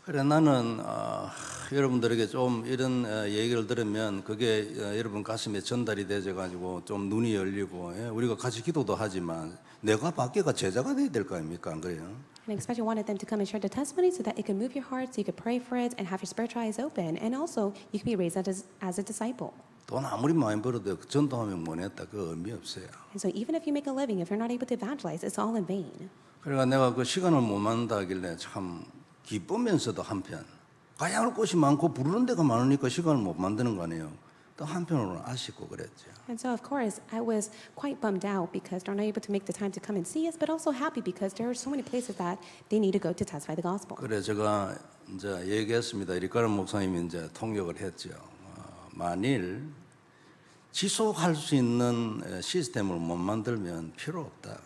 그래 나는 여러분들에게 좀 이런 얘기를 들으면 그게 여러분 가슴에 전달이 되져 가지고 좀 눈이 열리고 우리가 같이 기도도 하지만 내가 밖에가 제자가 돼야 될 거 아닙니까 안 그래요? And I especially wanted them to come and share the testimony so that it could move your heart, so you could pray for it and have your spiritual eyes open, and also you could be raised as a disciple. 돈 아무리 많이 벌어도 전도하면 못했다 그 의미 없어요. And so even if you make a living, if you're not able to evangelize, it's all in vain. 그러니까 내가 그 시간을 못 만든다 하길래 참 기쁘면서도 한편 가양할 곳이 많고 부르는 데가 많으니까 시간을 못 만드는 거 아니에요. 또 한편으로는 아쉽고 그랬죠. And so of course I was quite bummed out because they're not able to make the time to come and see us, but also happy because there are so many places that they need to go to testify the gospel. 그래 제가 이제 얘기했습니다. 리카르 목사님이 이제 통역을 했죠. 만일 지속할 수 있는 시스템을 못 만들면 필요 없다.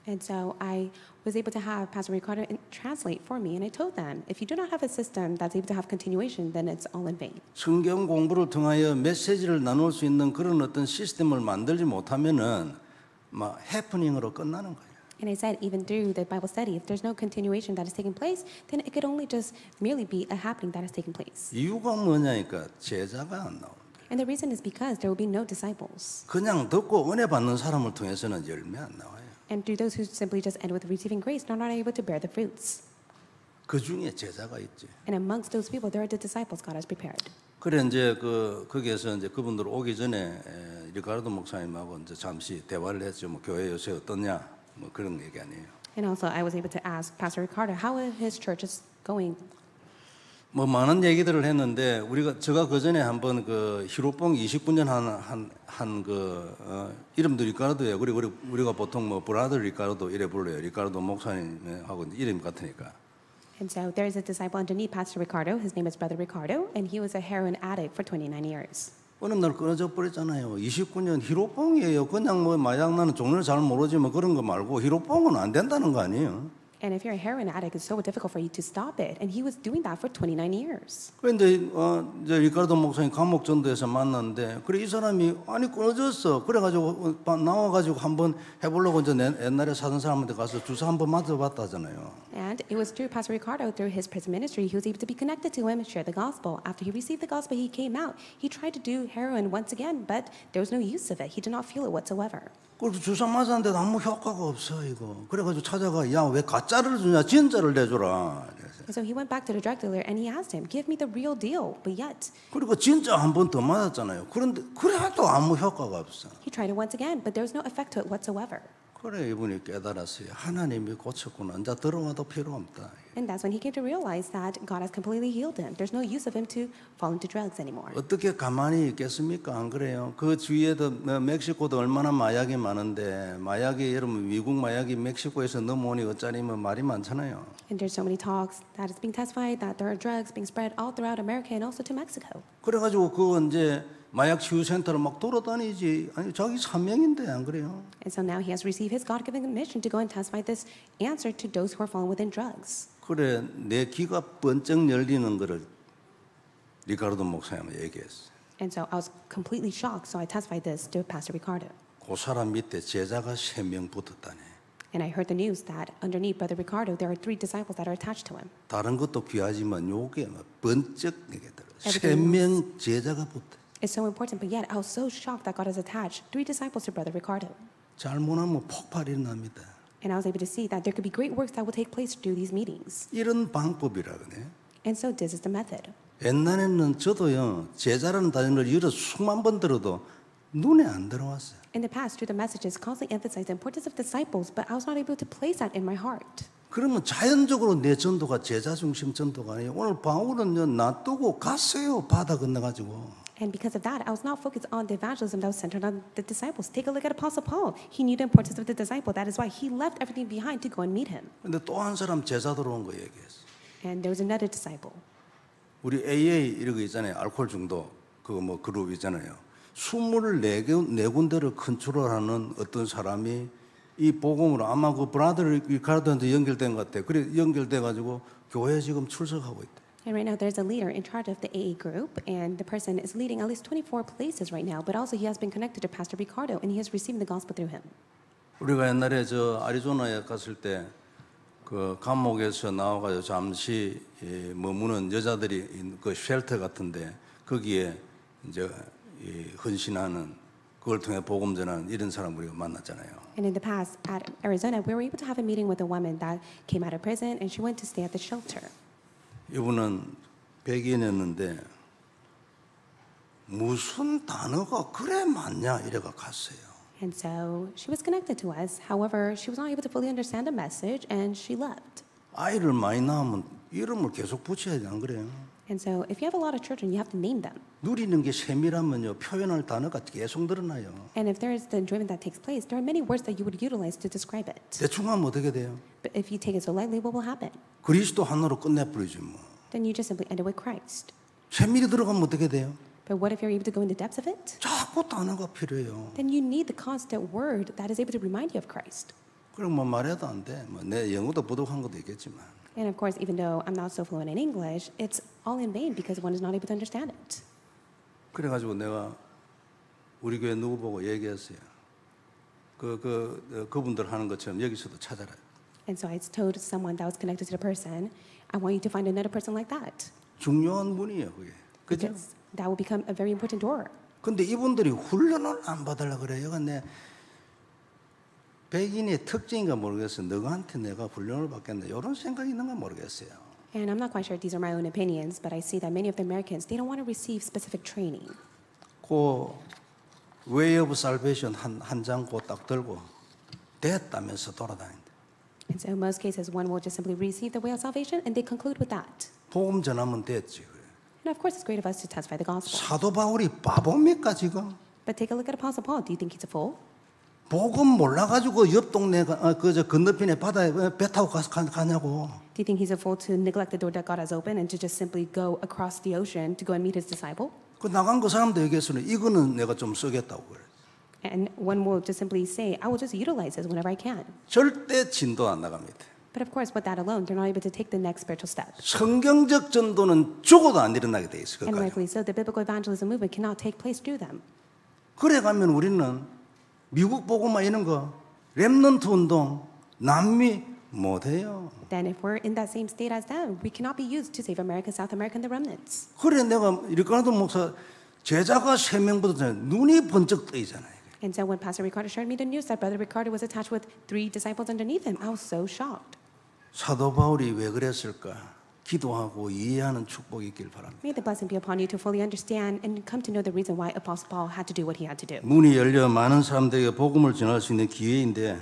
And so I was able to have Pastor Ricardo translate for me, and I told them, if you do not have a system that's able to have continuation, then it's all in vain. 성경 공부를 통하여 메시지를 나눌 수 있는 그런 어떤 시스템을 만들지 못하면은 막 해프닝으로 끝나는 거예요. And I said, even through the Bible study, if there's no continuation that is taking place, then it could only just merely be a happening that is taking place. 이유가 뭐냐니까 제자가 안 나온다. And the reason is because there will be no disciples. 그냥 듣고 은혜 받는 사람을 통해서는 열매 안 나와요. And through those who simply just end with receiving grace, they're not able to bear the fruits. 그 중에 제자가 있지. And amongst those people, there are the disciples God has prepared. 그래 이제 거기에서 이제 그분들 오기 전에 리카르도 목사님하고 이제 잠시 대화를 했죠. 뭐 교회 요새 어떠냐 뭐 그런 얘기 아니에요. And also, I was able to ask Pastor Ricardo how his church is going. 뭐 많은 얘기들을 했는데 제가 그 전에 한번 그 히로뽕 29년 한 이름도 리카르도예요. 그리고 우리가 보통 뭐 브라더 리카르도 이래 불러요. 리카르도 목사님하고 이름 같으니까. And so there is a disciple underneath Pastor Ricardo. His name is Brother Ricardo, and he was a heroin addict for 29 years. 어느 날 끊어져 버렸잖아요. 29년 히로뽕이에요. 그냥 뭐 마약 나는 종류를 잘 모르지만 그런 거 말고 히로뽕은 안 된다는 거 아니에요. And if you're a heroin addict, it's so difficult for you to stop it. And he was doing that for 29 years. 그런데 이제 리카르도 목사님 감옥 전도에서 만났는데 그래 이 사람이 아니 끊어졌어. 그래가지고 나와가지고 한번 해보려고 이제 옛날에 사던 사람한테 가서 주사 한번 맞아봤다잖아요. And it was through Pastor Ricardo, through his prison ministry, he was able to be connected to him and share the gospel. After he received the gospel, he came out. He tried to do heroin once again, but there was no use of it. He did not feel it whatsoever. 그리고 주사 맞았는데도 아무 효과가 없어 이거. 그래가지고 찾아가 야 왜 가짜를 주냐 진짜를 내줘라. And so he went back to the drug dealer and he asked him, give me the real deal. But yet, 그리고 진짜 한 번 더 맞았잖아요. 그런데 그래도 아무 효과가 없어. he tried it once again, but there was no effect to it whatsoever. 그래 이분이 깨달았어요. 하나님이 고쳤구나. 이제 들어와도 필요 없다. And that's when he came to realize that God has completely healed him. There's no use of him to fall into drugs anymore. 어떻게 가만히 있겠습니까? 안 그래요? 그 주위에도 멕시코도 얼마나 마약이 많은데 마약이 여러분 미국 마약이 멕시코에서 넘어오니 어쩌니면 말이 많잖아요. And there's so many talks that it's being testified that there are drugs being spread all throughout America and also to Mexico. 그래가지고 그 이제 마약 치유센터를 막 돌아다니지. 아니 자기 사명인데 안 그래요? And so now he has received his God-given mission to go and testify this answer to those who are falling within drugs. 그래 내 귀가 번쩍 열리는 거를 리카르도 목사님한테 얘기했어. And so I was completely shocked, so I testified this to Pastor Ricardo. 그 사람 밑에 제자가 3명 붙었다네. And I heard the news that underneath Brother Ricardo, there are 3 disciples that are attached to him. 다른 것도 귀하지만 요게 막 번쩍 이게 들어. Everything 3명 제자가 붙어. It's so important, but yet I was so shocked that God has attached 3 disciples to Brother Ricardo. 잘못하면 폭발이 납니다. And I was able to see that there could be great works that will take place through these meetings. 이런 방법이라 그래. And so this is the method. 옛날에는 저도요 제자라는 단어를 여러 수만 번 들어도 눈에 안 들어왔어요. In the past, through the messages, constantly emphasized the importance of disciples, but I was not able to place that in my heart. 그러면 자연적으로 내 전도가 제자 중심 전도가 아니에요. 오늘 바울은요 놔두고 갔어요. 바다 건너가지고. And because of that, I was not focused on the evangelism that was centered on the disciples. Take a look at Apostle Paul. He knew the importance of the disciple. That is why he left everything behind to go and meet him. 근데 또 한 사람 제자 들어온 거 얘기했어. And there was another disciple. 우리 AA 이런 거 있잖아요. 알코올 중독 그거 뭐 그룹 있잖아요. 24군데를 컨트롤하는 어떤 사람이 이 복음으로 아마 그 브라더 리카르도한테 연결된 것 같아. 그래 연결돼 가지고 교회 지금 출석하고 있대. And right now, there's a leader in charge of the AA group, and the person is leading at least 24 places right now. But also, he has been connected to Pastor Ricardo, and he has received the gospel through him. 우리가 옛날에 저 아리조나에 갔을 때 그 감옥에서 나와가지고 잠시 머무는 여자들이 그 쉘터 같은데 거기에 이제 헌신하는 그걸 통해 복음 전하는 이런 사람 우리가 만났잖아요. And in the past, at Arizona, we were able to have a meeting with a woman that came out of prison, and she went to stay at the shelter. 이분은 백인이었는데 무슨 단어가 그래 많냐 이래가 갔어요. And so she was connected to us. However, she was not able to fully understand the message, and she left. 아이를 많이 낳으면 이름을 계속 붙여야지 안 그래요? And so, if you have a lot of children, you have to name them. 누리는 게 세밀하면요 표현할 단어가 계속 늘어나요. And if there is the enjoyment that takes place, there are many words that you would utilize to describe it. 대충 하면 어떻게 돼요? But if you take it so lightly, what will happen? 그리스도 하나로 끝내버리지 뭐. Then you just simply end it with Christ. 세밀히 들어가면 어떻게 돼요? But what if you're able to go in the depths of it? 자꾸 단어가 필요해요. Then you need the constant word that is able to remind you of Christ. 그럼 뭐 말해도 안 돼. 뭐 내 영어도 부족한 것도 있겠지만. And of course, even though I'm not so fluent in English, it's all in vain because one is not able to understand it. 그래가지고 내가 우리 교회 누구 보고 얘기했어요. 그분들 하는 것처럼 여기서도 찾아라. And so I told someone that was connected to the person, I want you to find another person like that. 중요한 분이에요, 그게. 그죠? Because that will become a very important door. 근데 이분들이 훈련을 안 받으려고 그래요. 근데 백인의 특징인가 모르겠어요. 너한테 내가 훈련을 받겠네. 이런 생각이 있는가 모르겠어요. And I'm not quite sure if these are my own opinions, but I see that many of the Americans, they don't want to receive specific training. 그 Way of Salvation 한 장 딱 들고 됐다면서 돌아다닌다. And so in most cases, one will just simply receive the way of salvation, and they conclude with that. 복음 전하면 됐지. And of course, it's great of us to testify the gospel. 사도 바울이 바보입니까 지금? But take a look at Apostle Paul. Do you think he's a fool? 복음 몰라가지고 옆 동네 그저 건너편에 바다에 배 타고 가냐고. Do you think he's a fool to neglect the door that God has opened and to just simply go across the ocean to go and meet his disciple? 그 나간 그 사람도 얘기했으니 이거는 내가 좀 쓰겠다고 그래. And one will just simply say, I will just utilize this whenever I can. 절대 진도 안 나갑니다. But of course, with that alone, they're not able to take the next spiritual step. 성경적 전도는 죽어도 안 일어나게 돼 있어. And 그까지. rightfully so, the biblical evangelism movement cannot take place through them. 그래 가면 우리는 미국 복음화 이런 거 렘넌트 운동 남미 못 해요. Then if we're in that same state as them, we cannot be used to save America, South America, and the remnants. 그래 내가 리카르도 목사 제자가 3명 붙었잖아요. 눈이 번쩍 뜨이잖아요. And so when Pastor Ricardo shared me the news that Brother Ricardo was attached with 3 disciples underneath him, I was so shocked. 사도 바울이 왜 그랬을까? 기도하고 이해하는 축복이 있길 바랍니다. May the blessing be upon you to fully understand and come to know the reason why Apostle Paul had to do what he had to do. 문이 열려 많은 사람들에게 복음을 전할 수 있는 기회인데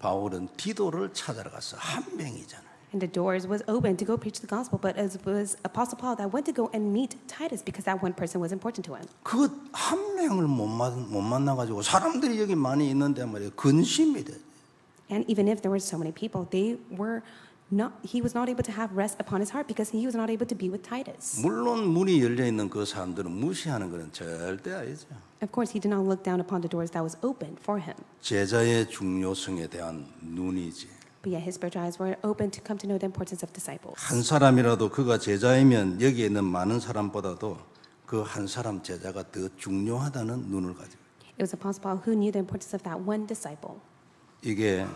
바울은 디도를 찾아러 갔어. 한 명이잖아요. And the doors was open to go preach the gospel, but it was Apostle Paul that went to go and meet Titus because that one person was important to him. 그 한 명을 못 만나가지고 사람들이 여기 많이 있는데 말이에요. 근심이 돼. And even if there were so many people, he was not able to have rest upon his heart because he was not able to be with Titus. 물론 문이 열려 있는 그 사람들은 무시하는 것은 절대 아니죠. Of course, he did not look down upon the doors that was open for him. 제자의 중요성에 대한 눈이지. But yet his spiritual eyes were open to come to know the importance of disciples. 한 사람이라도 그가 제자이면 여기에 있는 많은 사람보다도 그 한 사람 제자가 더 중요하다는 눈을 가지고. It was Apostle Paul who knew the importance of that one disciple. 이게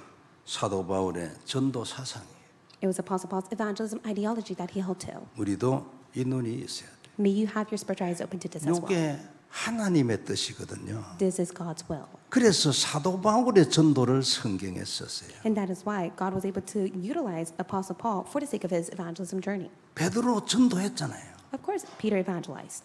사도 바울의 전도 사상이에요. It was Apostle Paul's evangelism ideology that he held to. 우리도 이 눈이 있어야 돼. May you have your spiritual eyes open to this as well. 이게 하나님의 뜻이거든요. This is God's will. 그래서 사도 바울의 전도를 성경에 썼어요. And that is why God was able to utilize Apostle Paul for the sake of his evangelism journey. 베드로 전도했잖아요. Of course, Peter evangelized.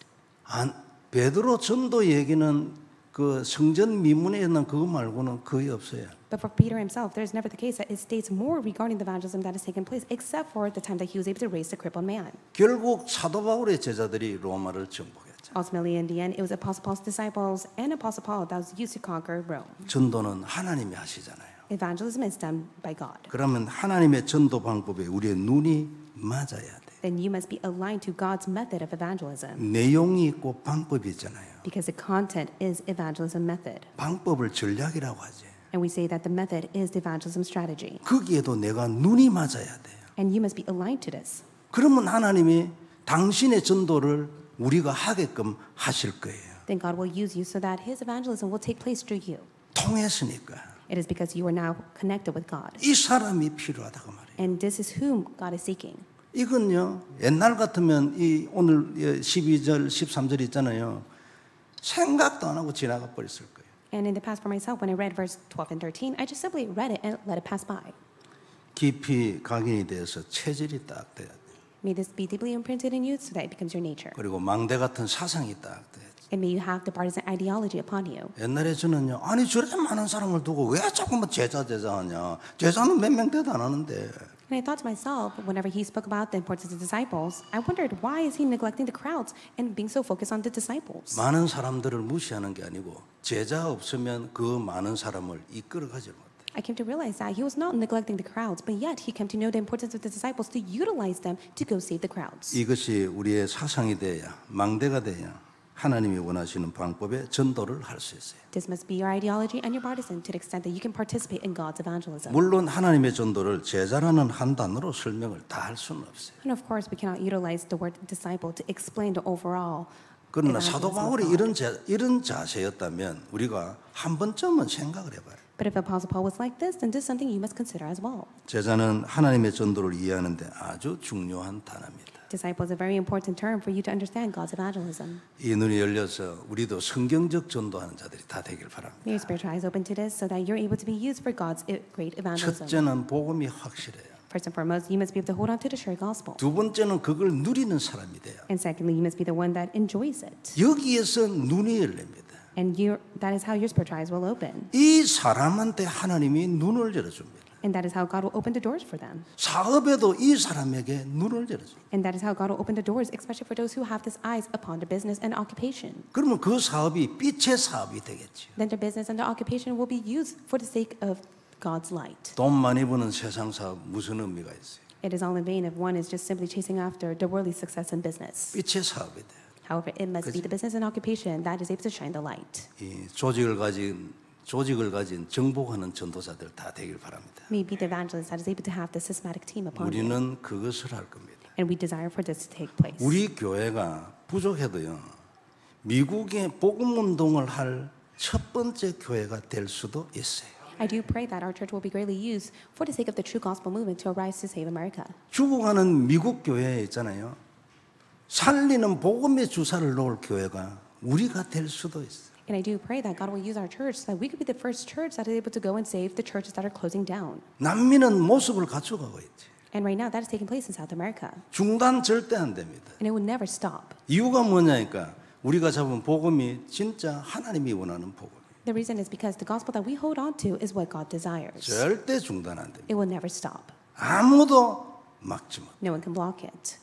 베드로 전도 얘기는 그 성전 미문에 있는 그거 말고는 거의 없어요. But for Peter himself, there's never the case that it states more regarding the evangelism that has taken place, except for the time that he was able to raise the crippled man. 결국 사도 바울의 제자들이 로마를 정복했죠. Ultimately, in the end, it was Apostle Paul's disciples and Apostle Paul that was used to conquer Rome. 전도는 하나님이 하시잖아요. Evangelism is done by God. 그러면 하나님의 전도 방법에 우리의 눈이 맞아야 돼. Then you must be aligned to God's method of evangelism. 내용이 있고 방법이 있잖아요. Because the content is evangelism method. 방법을 전략이라고 하지. And we say that the method is the evangelism strategy. 거기에도 내가 눈이 맞아야 돼요. And you must be aligned to this. 그러면 하나님이 당신의 전도를 우리가 하게끔 하실 거예요. Then God will use you so that his evangelism will take place through you. 통했으니까. It is because you are now connected with God. 이 사람이 필요하다고 말이에요. And this is whom God is seeking. 이건요. 옛날 같으면 이 오늘 12절 13절 있잖아요. 생각도 안 하고 지나가 버렸을 거예요. And in the past for myself, when I read verse 12 and 13, I just simply read it and let it pass by. 깊이 각인이 돼서 체질이 딱 돼야 돼. May this be deeply imprinted in you so that it becomes your nature. 그리고 망대 같은 사상이 딱 돼. And may you have the partisan ideology upon you. 옛날에 저는요. 아니 저렇게 많은 사람을 두고 왜 자꾸 뭐 제자 하냐. 제자는 몇 명 돼도 안 하는데. And I thought to myself, whenever he spoke about the importance of disciples, I wondered why is he neglecting the crowds and being so focused on the disciples? 많은 사람들을 무시하는 게 아니고 제자 없으면 그 많은 사람을 이끌어가지 못해. I came to realize that he was not neglecting the crowds, but yet he came to know the importance of the disciples to utilize them to go save the crowds. 이것이 우리의 사상이 돼야 망대가 돼야 하나님이 원하시는 방법의 전도를 할 수 있어요. This must be your ideology and your partisan to the extent that you can participate in God's evangelism. 물론 하나님의 전도를 제자라는 한 단어로 설명을 다 할 수는 없어요. And of course, we cannot utilize the word disciple to explain the overall. 그러나 사도 evangelism of 바울이 God. 이런 자세였다면 우리가 한 번쯤은 생각을 해봐요. But if Apostle Paul was like this, then this is something you must consider as well. 제자는 하나님의 전도를 이해하는데 아주 중요한 단어입니다. Disciple is a very important term for you to understand God's evangelism. 이 눈이 열려서 우리도 성경적 전도하는 자들이 다 되길 바랍니다. May your spiritual eyes open to this so that you're able to be used for God's great evangelism. 첫째는 복음이 확실해요. First and foremost, you must be able to hold on to the sure gospel. 두 번째는 그걸 누리는 사람이 돼요. And secondly, you must be the one that enjoys it. 여기에서 눈이 열립니다. And that is how your spiritual eyes will open. 이 사람한테 하나님이 눈을 열어줍니다. And that is how God will open the doors for them. 사업에도 이 사람에게 눈을 열어줍니다. And that is how God will open the doors, especially for those who have this eyes upon the business and occupation. 그러면 그 사업이 빛의 사업이 되겠죠. Then their business and their occupation will be used for the sake of God's light. 돈 많이 버는 세상 사업 무슨 의미가 있어요? It is all in vain if one is just simply chasing after the worldly success in business. 빛의 사업이 돼요. However, it must be the business and occupation that is able to shine the light. 이 조직을 가진 정복하는 전도자들 다 되길 바랍니다. May be the evangelist that is able to have the systematic team upon you. 우리는 그것을 할 겁니다. And we desire for this to take place. 우리 교회가 부족해도요. 미국의 복음 운동을 할 첫 번째 교회가 될 수도 있어요. I do pray that our church will be greatly used for the sake of the true gospel movement to arise to save America. 죽어가는 미국 교회에 있잖아요. 살리는 복음의 주사를 놓을 교회가 우리가 될 수도 있어요. And I do pray that God will use our church so that we could be the first church that is able to go and save the churches that are closing down. 난민은 모습을 갖춰가고 있지. And right now that is taking place in South America. 중단 절대 안 됩니다. And it will never stop. 이유가 뭐냐니까 우리가 잡은 복음이 진짜 하나님이 원하는 복음. The reason is because the gospel that we hold on to is what God desires. 절대 중단 안 됩니다. It will never stop. 아무도 막지 못. No one can block it.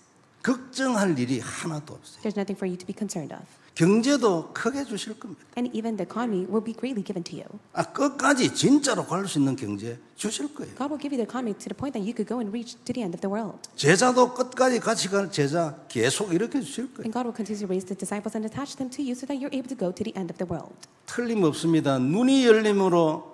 걱정할 일이 하나도 없어요. There's nothing for you to be concerned of. 경제도 크게 주실 겁니다. And even the economy will be greatly given to you. 끝까지 진짜로 갈 수 있는 경제 주실 거예요. God will give you the economy to the point that you could go and reach to the end of the world. 제자도 끝까지 같이 갈 제자 계속 이렇게 주실 거예요. And God will continue to raise the disciples and attach them to you so that you're able to go to the end of the world. 틀림없습니다. 눈이 열림으로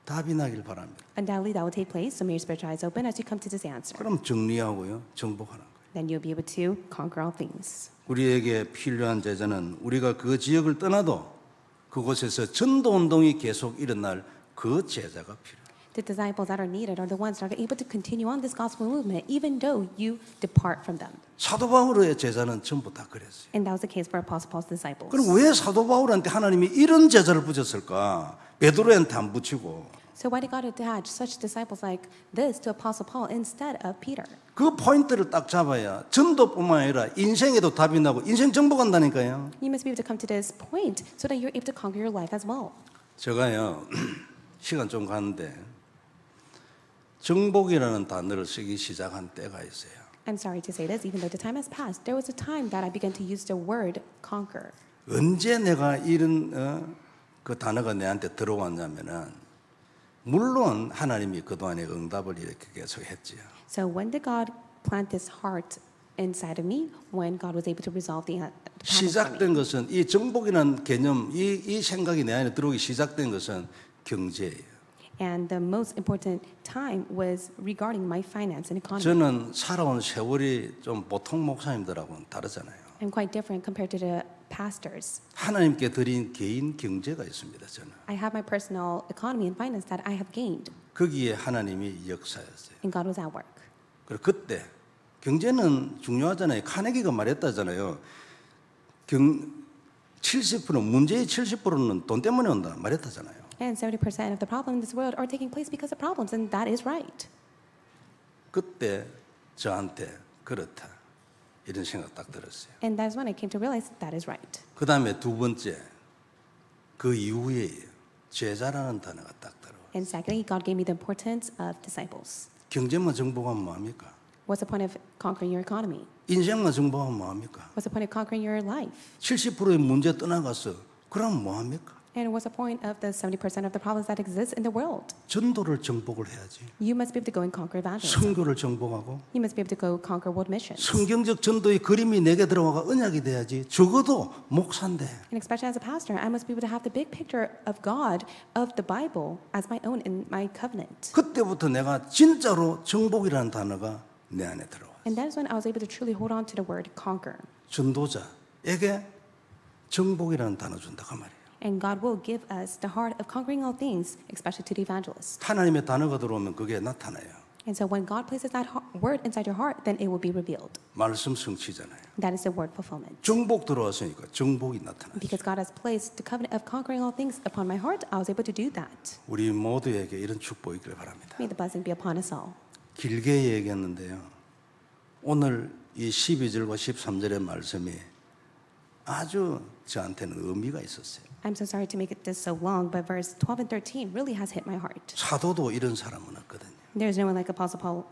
답이 나길 바랍니다. Undoubtedly, that will take place. So may your spiritual eyes open as you come to this answer. 그럼 정리하고요, 정복하는 거예요. Then you'll be able to conquer all things. 우리에게 필요한 제자는 우리가 그 지역을 떠나도 그곳에서 전도 운동이 계속 일어날 그 제자가 필요해요. The disciples that are needed are the ones that are able to continue on this gospel movement even though you depart from them. 사도 바울의 제자는 전부 다 그랬어요. And that was the case for Apostle Paul's disciples. 그럼 왜 사도 바울한테 하나님이 이런 제자를 붙였을까? 베드로한테 안 붙이고. So why did God attach such disciples like this to Apostle Paul instead of Peter? 그 포인트를 딱 잡아야 전도뿐만 아니라 인생에도 답이 나고 인생 정복한다니까요. You must be able to come to this point so that you're able to conquer your life as well. 제가요 시간 좀 가는데 정복이라는 단어를 쓰기 시작한 때가 있어요. I'm sorry to say this, even though the time has passed, there was a time that I began to use the word conquer. 언제 내가 이런 그 단어가 내한테 들어왔냐면은 물론 하나님이 그동안에 응답을 이렇게 계속 했지요. So when did God plant this heart inside of me? When God was able to resolve the problem for me? 시작된 것은 이 정복이라는 개념, 이 생각이 내 안에 들어오기 시작된 것은 경제예요. And the most important time was regarding my finance and economy. 저는 살아온 세월이 좀 보통 목사님들하고는 다르잖아요. I'm quite different compared to the pastors. 하나님께 드린 개인 경제가 있습니다. 저는 I have my personal economy and finance that I have gained, 거기에 하나님이 역사였어요. and God was at work. 그리고 그때 경제는 중요하잖아요. 카네기가 말했다잖아요. 70% 문제의 70%는 돈 때문에 온다 말했다잖아요. And 70% of the problems in this world are taking place because of problems, and that is right. 그때 저한테 그렇다 이런 생각 딱 들었어요. And that's when I came to realize that is right. 그 다음에 두 번째 그 이후에 제자라는 단어가 딱 들어와요. And secondly, God gave me the importance of disciples. 경제만 정복하면 뭐합니까? What's the point of conquering your economy? 인생만 정복하면 뭐합니까? What's the point of conquering your life? 70%의 문제 떠나가서 그럼 뭐합니까? And what's the point of the 70% of the problems that exist in the world? 전도를 정복을 해야지. You must be able to go and conquer evangelism. 선교를 정복하고 You must be able to go conquer world missions. 성경적 전도의 그림이 내게 들어와가 언약이 돼야지. 적어도 목사인데 And especially as a pastor, I must be able to have the big picture of God, of the Bible, as my own in my covenant. 그때부터 내가 진짜로 정복이라는 단어가 내 안에 들어와. And that is when I was able to truly hold on to the word conquer. 전도자에게 정복이라는 단어 준다 그 말이에요. And God will give us the heart of conquering all things, especially to the evangelist. 하나님의 단어가 들어오면 그게 나타나요. And so when God places that word inside your heart, then it will be revealed. 말씀 성취잖아요. That is the word fulfillment. 정복 들어왔으니까 정복이 나타나죠. Because God has placed the covenant of conquering all things upon my heart, I was able to do that. 우리 모두에게 이런 축복이 있기를 바랍니다. May the blessing be upon us all. 길게 얘기했는데요. 오늘 이 12절과 13절의 말씀이 아주 저한테는 의미가 있었어요. I'm so sorry to make it this so long, but verse 12 and 13 really has hit my heart. 사도도 이런 사람은 없거든요. There's no one like Apostle Paul,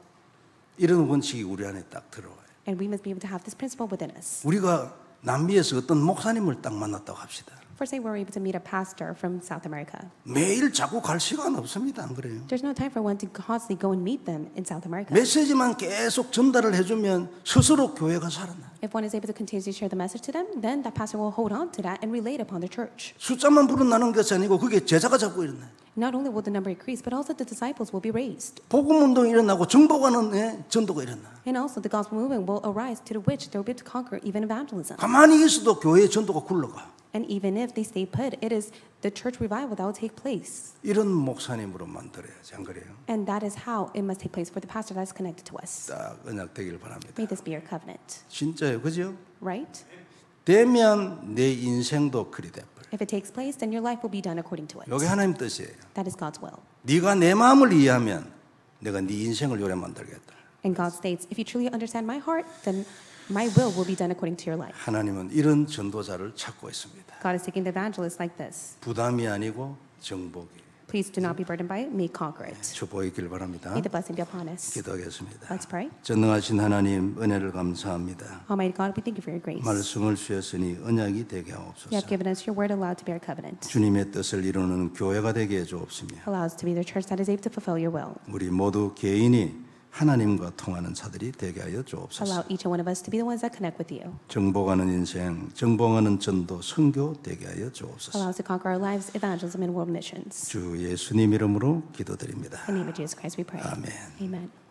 이런 원칙이 우리 안에 딱 들어와요. and we must be able to have this principle within us. 우리가 남미에서 어떤 목사님을 딱 만났다고 합시다. For say we're able to meet a pastor from South America. 매일 자꾸 갈 시간 없습니다. 안 그래요? There's no time for one to constantly go and meet them in South America. 메시지만 계속 전달을 해주면 스스로 교회가 살아나. If one is able to continuously share the message to them, then that pastor will hold on to that and relate upon the church. 숫자만 불어나는 것이 아니고 그게 제자가 자꾸 일어나요. Not only will the number increase, but also the disciples will be raised. 복음 운동이 일어나고 정복하는 전도가 일어나. And also the gospel movement will arise to which they will be able to conquer even evangelism. 가만히 있어도 교회의 전도가 굴러가. And even if they stay put, it is the church revival that will take place. 이런 목사님으로 만들어야지. 안 그래요? And that is how it must take place for the pastor that is connected to us. 딱 언약 되길 바랍니다. May this be your covenant, 진짜요. 그죠? right? 되면 내 인생도 그리 돼버려. If it takes place, then your life will be done according to it. 이게 하나님 뜻이에요. That is God's will. 네가 내 마음을 이해하면 내가 네 인생을 요래 만들겠다. And God states, if you truly understand my heart, then My will be done according to your life. 하나님은 이런 전도자를 찾고 있습니다. God is seeking the evangelists like this. 부담이 아니고 정복이. Please do not be burdened by it. May conquer it. 축복이길 바랍니다. May the blessing be upon us. 기도하겠습니다. Let's pray. 전능하신 하나님 은혜를 감사합니다. Almighty God, we thank you for your grace. 말씀을 주셨으니 언약이 되게 You 하옵소서. have given us your word allowed to bear covenant. 주님의 뜻을 이루는 교회가 되게 해주옵시며 Allow us to be the church that is able to fulfill your will. 우리 모두 개인이 하나님과 통하는 자들이 되게 하여 주옵소서. Allow each and one of us to be the ones that connect with you. 정복하는 인생, 정복하는 전도, 선교 되게 하여 주옵소서. Allow us to conquer our lives, evangelism, and world missions. 주 예수님 이름으로 기도드립니다. In the name of Jesus Christ we pray. 아멘. Amen.